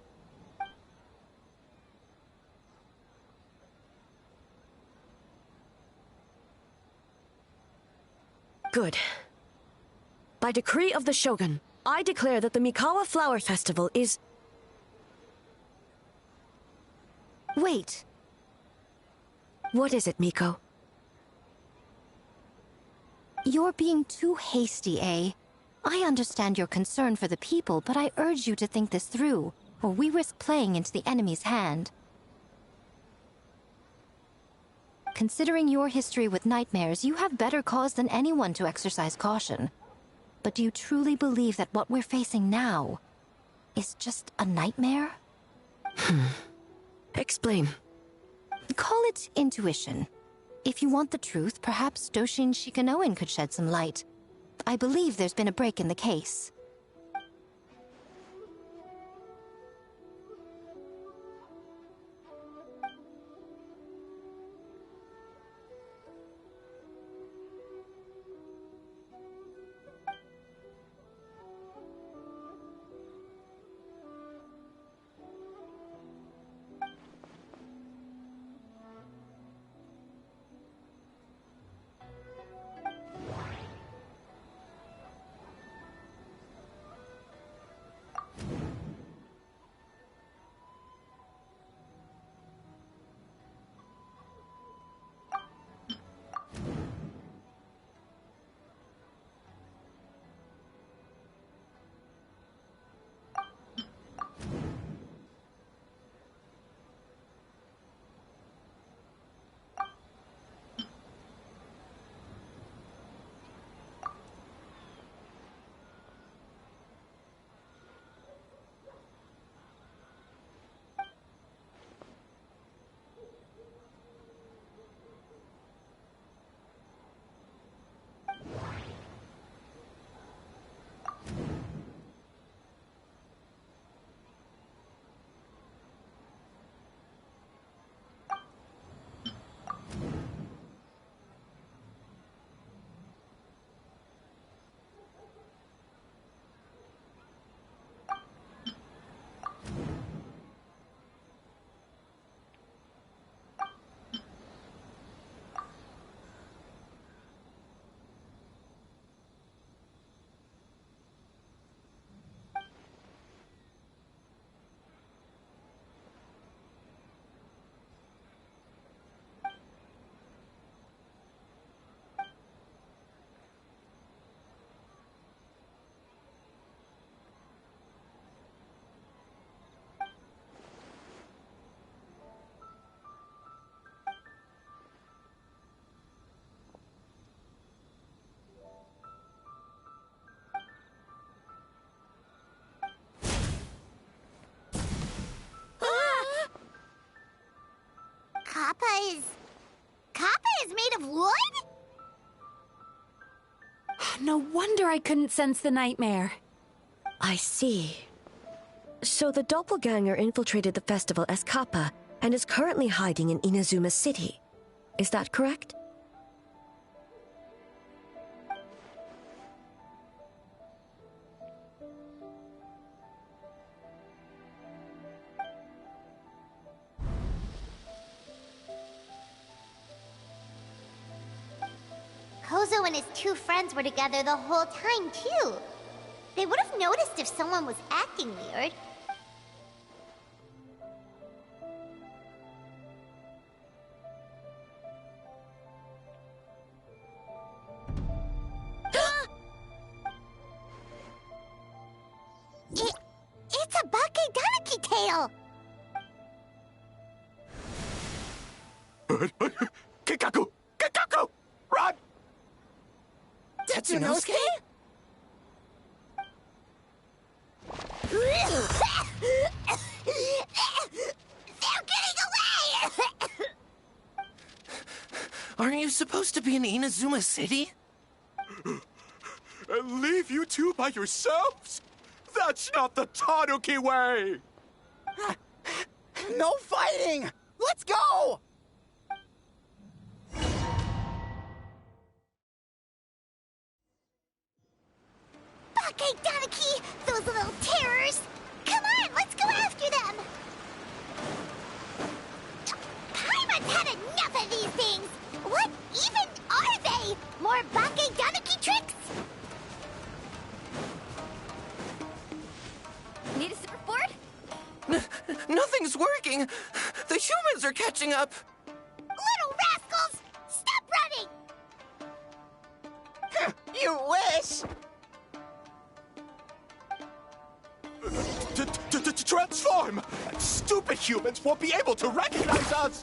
[SPEAKER 16] Good. By decree of the Shogun, I declare that the Mikawa Flower Festival is...
[SPEAKER 11] Wait.
[SPEAKER 16] What is it, Miko?
[SPEAKER 11] You're being too hasty, eh? I understand your concern for the people, but I urge you to think this through, or we risk playing into the enemy's hand. Considering your history with nightmares, you have better cause than anyone to exercise caution. But do you truly believe that what we're facing now is just a nightmare?
[SPEAKER 16] Explain.
[SPEAKER 11] Call it intuition. If you want the truth, perhaps Doshin Shikanoin could shed some light. I believe there's been a break in the case.
[SPEAKER 4] Kappa is made of wood?
[SPEAKER 3] No wonder I couldn't sense the nightmare.
[SPEAKER 16] I see. So the doppelganger infiltrated the festival as Kappa and is currently hiding in Inazuma City. Is that correct?
[SPEAKER 4] Kozo and his two friends were together the whole time, too. They would have noticed if someone was acting weird. It's a Bakedaniki tail!
[SPEAKER 20] Kikaku! Kikaku! Run!
[SPEAKER 14] Tetsunosuke?
[SPEAKER 4] They're getting away!
[SPEAKER 14] Aren't you supposed to be in Inazuma City?
[SPEAKER 20] And leave you two by yourselves? That's not the Tanuki way!
[SPEAKER 14] No fighting! Let's go!
[SPEAKER 4] Bakedaniki! Those little terrors! Come on, let's go after them! Paimon's had enough of these things! What even are they? More Bakedaniki tricks?
[SPEAKER 10] Need a surfboard?
[SPEAKER 14] Nothing's working! The humans are catching up!
[SPEAKER 4] Little rascals! Stop running!
[SPEAKER 14] You wish!
[SPEAKER 20] Transform! Stupid humans won't be able to recognize us!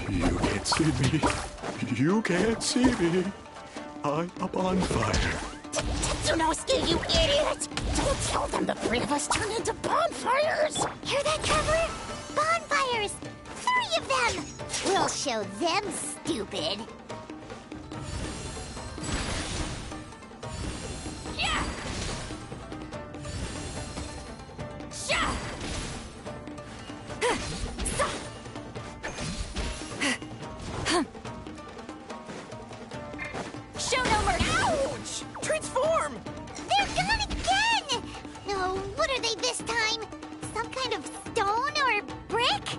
[SPEAKER 20] You can't see me. You can't see me. I'm up on fire.
[SPEAKER 18] Tetsunosuke, you idiot! Don't tell them the three of us turned into bonfires!
[SPEAKER 4] Hear that, Trevor? Bonfires! 3 of them! We'll show them, stupid!
[SPEAKER 10] Yeah! Sha! Show no mercy!
[SPEAKER 14] Ouch! Transform!
[SPEAKER 4] They're gone again! Oh, what are they this time? Some kind of stone or brick?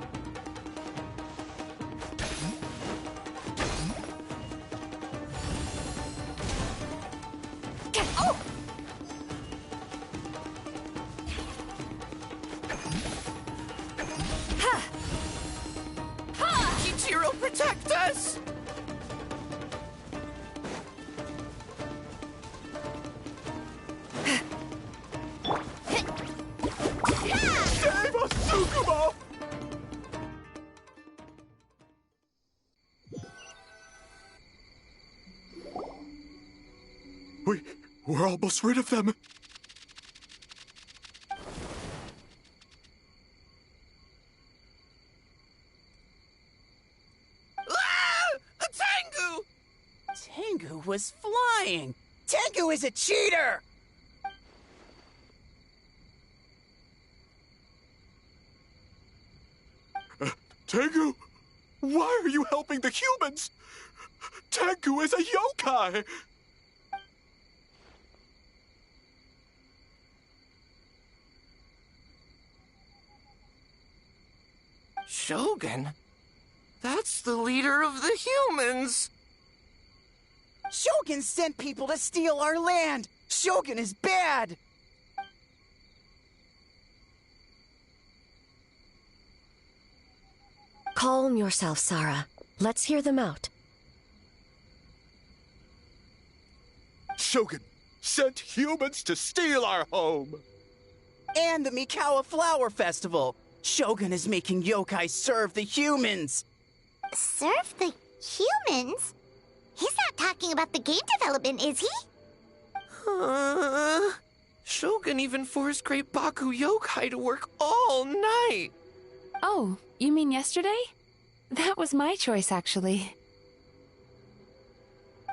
[SPEAKER 10] Oh!
[SPEAKER 14] Kichiro, protect us!
[SPEAKER 20] Save us, Tsukumo! We're almost rid of them.
[SPEAKER 14] Ah! Tengu! Tengu was flying! Tengu is a cheater!
[SPEAKER 20] Tengu, why are you helping the humans? Tengu is a yokai!
[SPEAKER 14] Shogun? That's the leader of the humans! Shogun sent people to steal our land! Shogun is bad!
[SPEAKER 16] Calm yourself, Sarah. Let's hear them out.
[SPEAKER 20] Shogun sent humans to steal our home!
[SPEAKER 14] And the Mikawa Flower Festival!
[SPEAKER 21] Shogun is making yokai serve the humans!
[SPEAKER 4] Serve the humans? He's not talking about the game development, is he?
[SPEAKER 22] Shogun even forced Great Baku Yokai to work all night!
[SPEAKER 3] Oh, you mean yesterday? That was my choice, actually.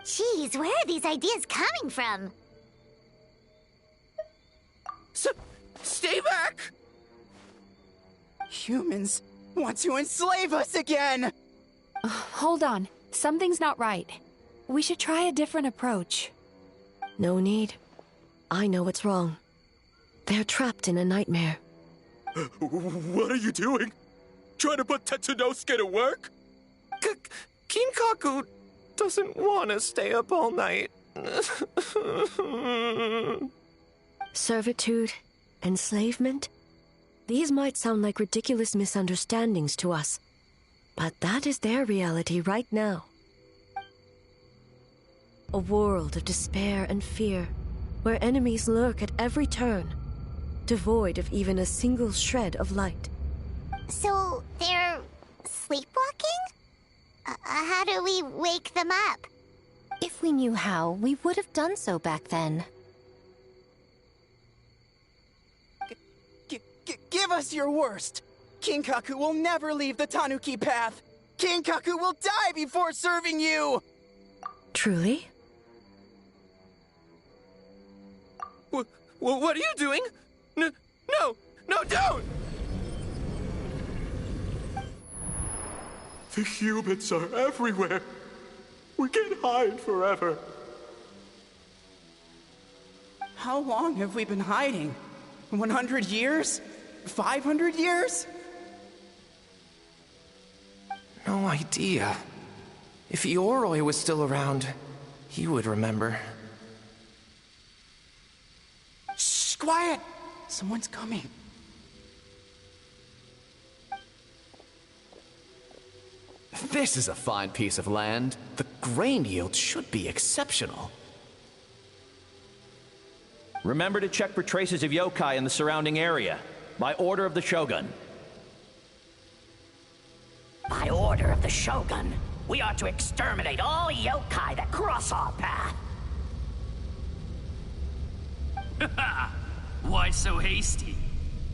[SPEAKER 4] Jeez, where are these ideas coming from?
[SPEAKER 22] Stay back!
[SPEAKER 21] Humans want to enslave us again!
[SPEAKER 3] Hold on. Something's not right. We should try a different approach.
[SPEAKER 16] No need. I know what's wrong. They're trapped in a nightmare.
[SPEAKER 20] What are you doing? Trying to put Tetsunosuke to work?
[SPEAKER 22] Kinkaku doesn't want to stay up all night.
[SPEAKER 16] Servitude, enslavement? These might sound like ridiculous misunderstandings to us, but that is their reality right now. A world of despair and fear, where enemies lurk at every turn, devoid of even a single shred of light.
[SPEAKER 4] So, they're sleepwalking? How do we wake them up?
[SPEAKER 11] If we knew how, we would have done so back then.
[SPEAKER 21] Give us your worst! Kinkaku will never leave the Tanuki path! Kinkaku will die before serving you!
[SPEAKER 16] Truly?
[SPEAKER 22] What are you doing? No, don't!
[SPEAKER 20] The humans are everywhere. We can't hide forever.
[SPEAKER 21] How long have we been hiding? 100 years? 500 years?
[SPEAKER 22] No idea. If Yoroi was still around, he would remember.
[SPEAKER 21] Shh, quiet! Someone's coming.
[SPEAKER 23] This is a fine piece of land. The grain yield should be exceptional.
[SPEAKER 7] Remember to check for traces of yokai in the surrounding area. By order of the Shogun.
[SPEAKER 24] By order of the Shogun, we are to exterminate all yokai that cross our path.
[SPEAKER 25] Why so hasty?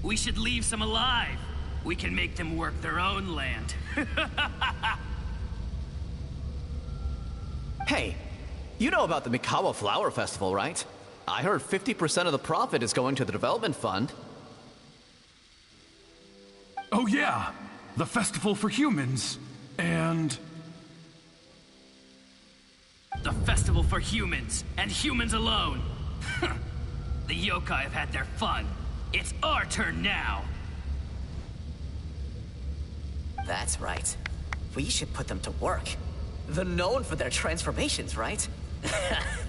[SPEAKER 25] We should leave some alive. We can make them work their own land.
[SPEAKER 23] Hey, you know about the Mikawa Flower Festival, right? I heard 50% of the profit is going to the development fund.
[SPEAKER 26] Oh yeah, the festival for humans, and...
[SPEAKER 25] The festival for humans, and humans alone. The yokai have had their fun. It's our turn now.
[SPEAKER 27] That's right. We should put them to work. They're known for their transformations, right?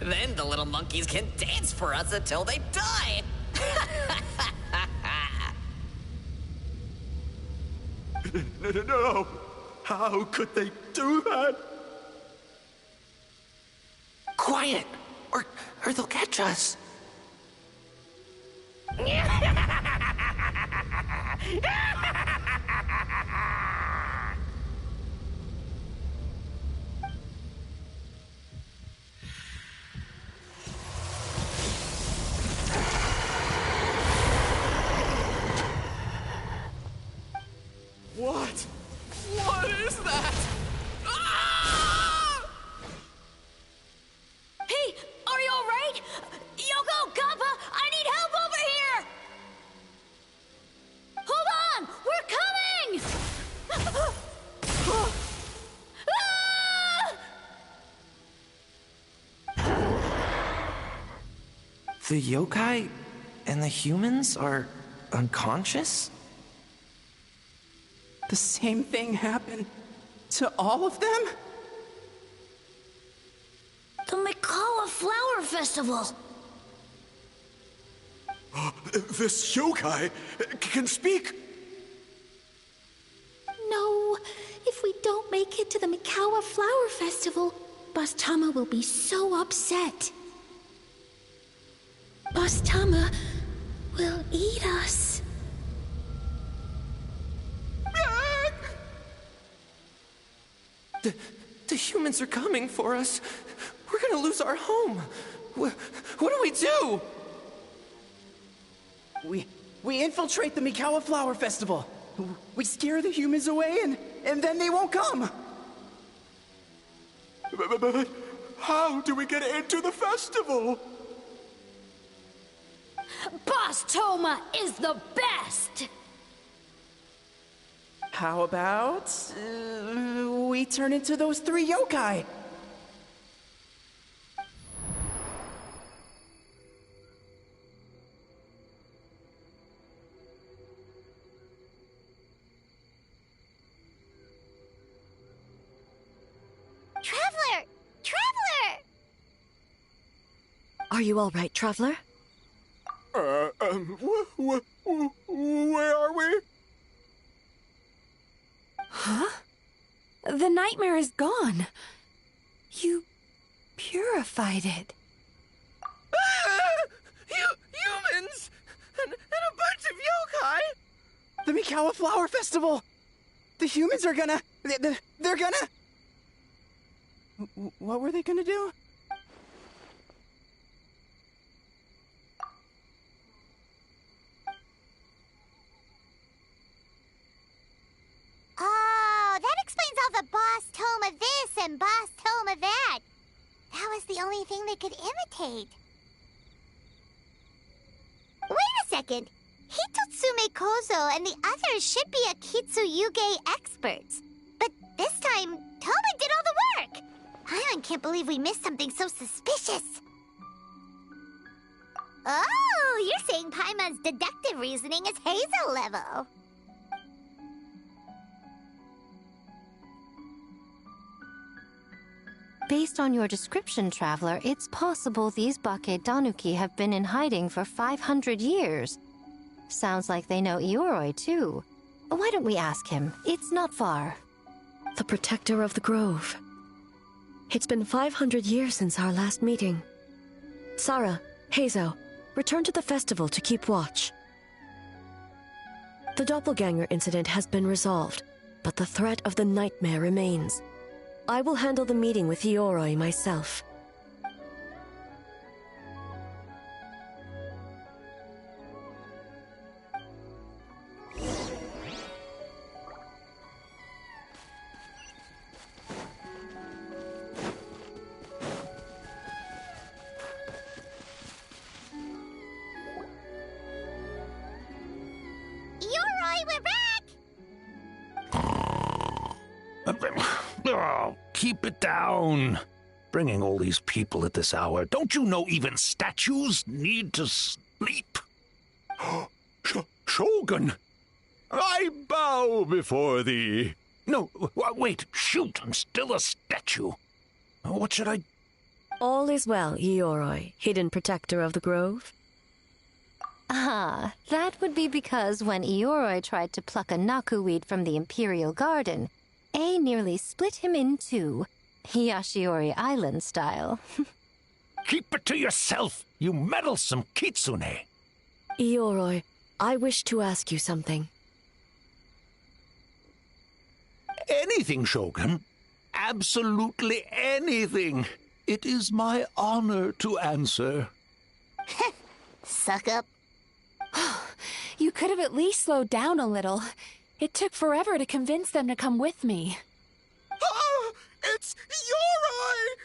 [SPEAKER 27] Then the little monkeys can dance for us until they die!
[SPEAKER 20] No! How could they do that?
[SPEAKER 22] Quiet! Or they'll catch us.
[SPEAKER 21] What?
[SPEAKER 22] What is that? Ah!
[SPEAKER 17] Hey, are you alright? Yoko, Kappa, I need help over here! Hold on! We're coming!
[SPEAKER 22] The yokai and the humans are unconscious?
[SPEAKER 21] The same thing happened to all of them?
[SPEAKER 17] The Mikawa Flower Festival!
[SPEAKER 20] This yokai can speak!
[SPEAKER 18] No, if we don't make it to the Mikawa Flower Festival, Boss Tama will be so upset. Boss Tama will eat us.
[SPEAKER 22] The humans are coming for us. We're gonna lose our home. What do we do?
[SPEAKER 21] We infiltrate the Mikawa Flower Festival. We scare the humans away and then they won't come.
[SPEAKER 20] But how do we get into the festival?
[SPEAKER 17] Boss Toma is the best!
[SPEAKER 21] How about we turn into those 3 yokai?
[SPEAKER 4] Traveler! Traveler!
[SPEAKER 16] Are you all right, Traveler?
[SPEAKER 20] Where are we?
[SPEAKER 3] Huh? The nightmare is gone. You purified it.
[SPEAKER 22] Humans! And a bunch of yokai!
[SPEAKER 21] The Mikawa Flower Festival! The humans are gonna... They're gonna... What were they gonna do?
[SPEAKER 4] Oh, that explains all the Boss Toma this and Boss Toma that. That was the only thing they could imitate. Wait a second. Hitotsume Kozo and the others should be Akitsuyuge experts. But this time, Toma did all the work. Paimon can't believe we missed something so suspicious. Oh, you're saying Paimon's deductive reasoning is Hazel level.
[SPEAKER 11] Based on your description, Traveler, it's possible these Bake Danuki have been in hiding for 500 years. Sounds like they know Ioroi, too. Why don't we ask him? It's not far.
[SPEAKER 16] The protector of the grove. It's been 500 years since our last meeting. Sarah, Heizo, return to the festival to keep watch. The doppelganger incident has been resolved, but the threat of the nightmare remains. I will handle the meeting with Ioroi myself.
[SPEAKER 5] Oh, keep it down. Bringing all these people at this hour. Don't you know even statues need to sleep? Shogun! I bow before thee. No, wait, shoot, I'm still a statue. What should I...
[SPEAKER 16] All is well, Ioroi, hidden protector of the grove.
[SPEAKER 11] Ah, that would be because when Ioroi tried to pluck a nakuweed from the Imperial Garden, A nearly split him in two, Yashiori Island style.
[SPEAKER 5] Keep it to yourself, you meddlesome kitsune.
[SPEAKER 16] Ioroi, I wish to ask you something.
[SPEAKER 5] Anything, Shogun. Absolutely anything. It is my honor to answer.
[SPEAKER 4] Suck up.
[SPEAKER 3] You could have at least slowed down a little. It took forever to convince them to come with me.
[SPEAKER 21] Oh, it's Ioroi!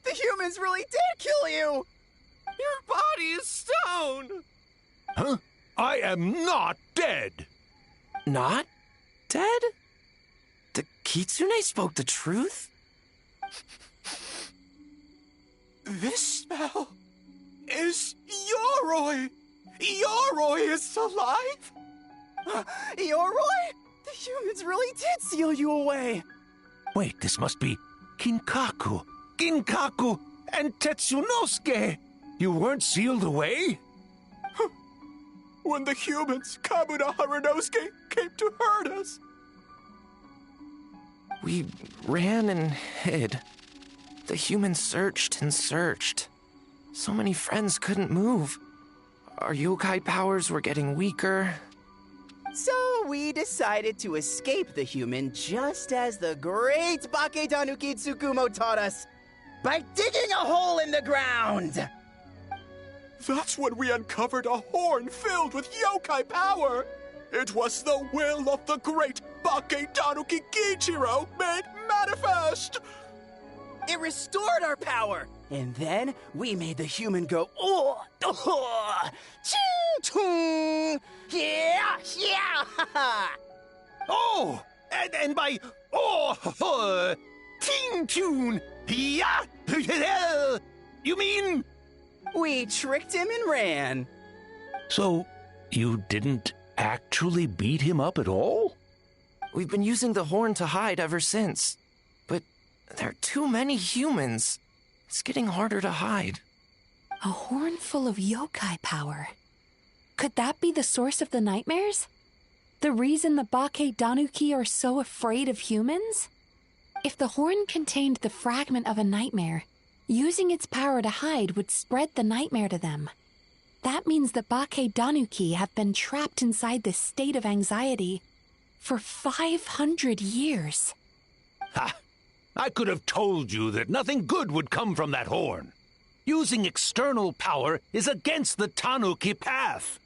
[SPEAKER 21] The humans really did kill you!
[SPEAKER 22] Your body is stone!
[SPEAKER 5] Huh? I am not dead!
[SPEAKER 22] Not dead? The kitsune spoke the truth?
[SPEAKER 20] This smell is Ioroi! Ioroi is alive!
[SPEAKER 21] Ioroi? The humans really did seal you away!
[SPEAKER 5] Wait, this must be Kinkaku, Ginkaku, and Tetsunosuke! You weren't sealed away?
[SPEAKER 20] When the humans, Kamuna Harunosuke, came to hurt us.
[SPEAKER 22] We ran and hid. The humans searched and searched. So many friends couldn't move. Our yokai powers were getting weaker.
[SPEAKER 21] So, we decided to escape the human just as the great Bake Tanuki Tsukumo taught us, by digging a hole in the ground!
[SPEAKER 20] That's when we uncovered a horn filled with yokai power! It was the will of the great Bake Tanuki Kiichiro made manifest!
[SPEAKER 21] It restored our power! And then we made the human go, oh, oh, ching, yeah, yeah,
[SPEAKER 5] Oh, and by, oh, ting, tune, yeah, you mean?
[SPEAKER 21] We tricked him and ran.
[SPEAKER 5] So, you didn't actually beat him up at all?
[SPEAKER 22] We've been using the horn to hide ever since. But there are too many humans. It's getting harder to hide.
[SPEAKER 3] A horn full of yokai power. Could that be the source of the nightmares? The reason the Bake Danuki are so afraid of humans? If the horn contained the fragment of a nightmare, using its power to hide would spread the nightmare to them. That means the Bake Danuki have been trapped inside this state of anxiety for 500 years.
[SPEAKER 5] Ha! I could have told you that nothing good would come from that horn. Using external power is against the Tanuki path.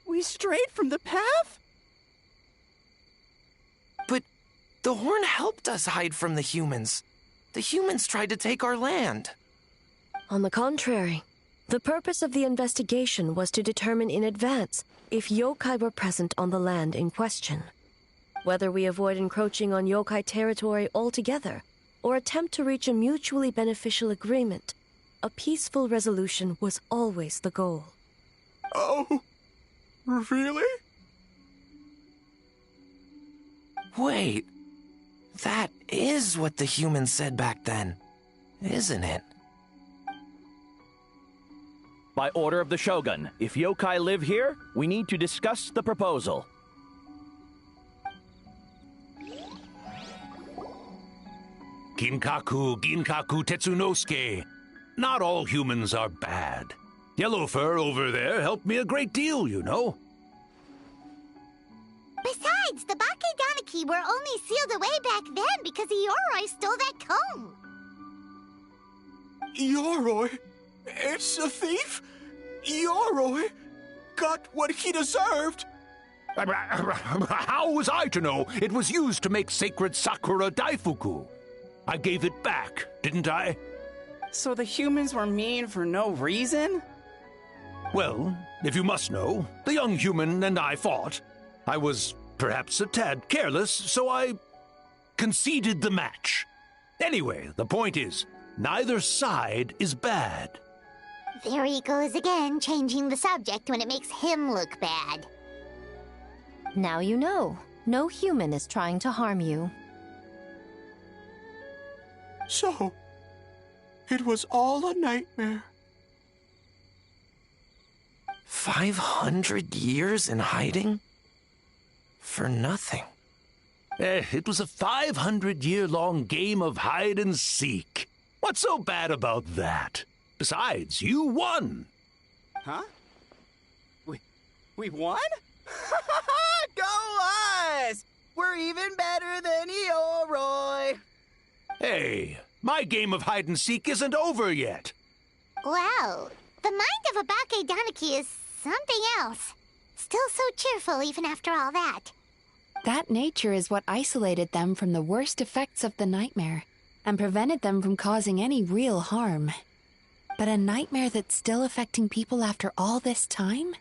[SPEAKER 21] We strayed from the path?
[SPEAKER 22] But the horn helped us hide from the humans. The humans tried to take our land.
[SPEAKER 16] On the contrary, the purpose of the investigation was to determine in advance if yokai were present on the land in question. Whether we avoid encroaching on yokai territory altogether, or attempt to reach a mutually beneficial agreement, a peaceful resolution was always the goal.
[SPEAKER 20] Oh, really?
[SPEAKER 22] Wait, that is what the humans said back then, isn't it?
[SPEAKER 1] By order of the Shogun, if yokai live here, we need to discuss the proposal.
[SPEAKER 5] Ginkaku Tetsunosuke. Not all humans are bad. Yellowfur over there helped me a great deal, you know.
[SPEAKER 4] Besides, the Bake Danuki were only sealed away back then because Yoroi stole that comb.
[SPEAKER 20] Yoroi? It's a thief? Yoroi got what he deserved.
[SPEAKER 5] How was I to know it was used to make sacred Sakura Daifuku? I gave it back, didn't I?
[SPEAKER 21] So the humans were mean for no reason?
[SPEAKER 5] Well, if you must know, the young human and I fought. I was perhaps a tad careless, so I conceded the match. Anyway, the point is, neither side is bad.
[SPEAKER 4] There he goes again, changing the subject when it makes him look bad.
[SPEAKER 11] Now you know. No human is trying to harm you.
[SPEAKER 20] So, it was all a nightmare.
[SPEAKER 22] 500 years in hiding? For nothing.
[SPEAKER 5] It was a 500-year-long game of hide and seek. What's so bad about that? Besides, you won.
[SPEAKER 21] Huh? We won? Go us! We're even better than Yoroi.
[SPEAKER 5] Hey, my game of hide and seek isn't over yet.
[SPEAKER 4] Wow, the mind of a Bake Danuki is something else. Still so cheerful even after all that.
[SPEAKER 3] That nature is what isolated them from the worst effects of the nightmare and prevented them from causing any real harm. But a nightmare that's still affecting people after all this time?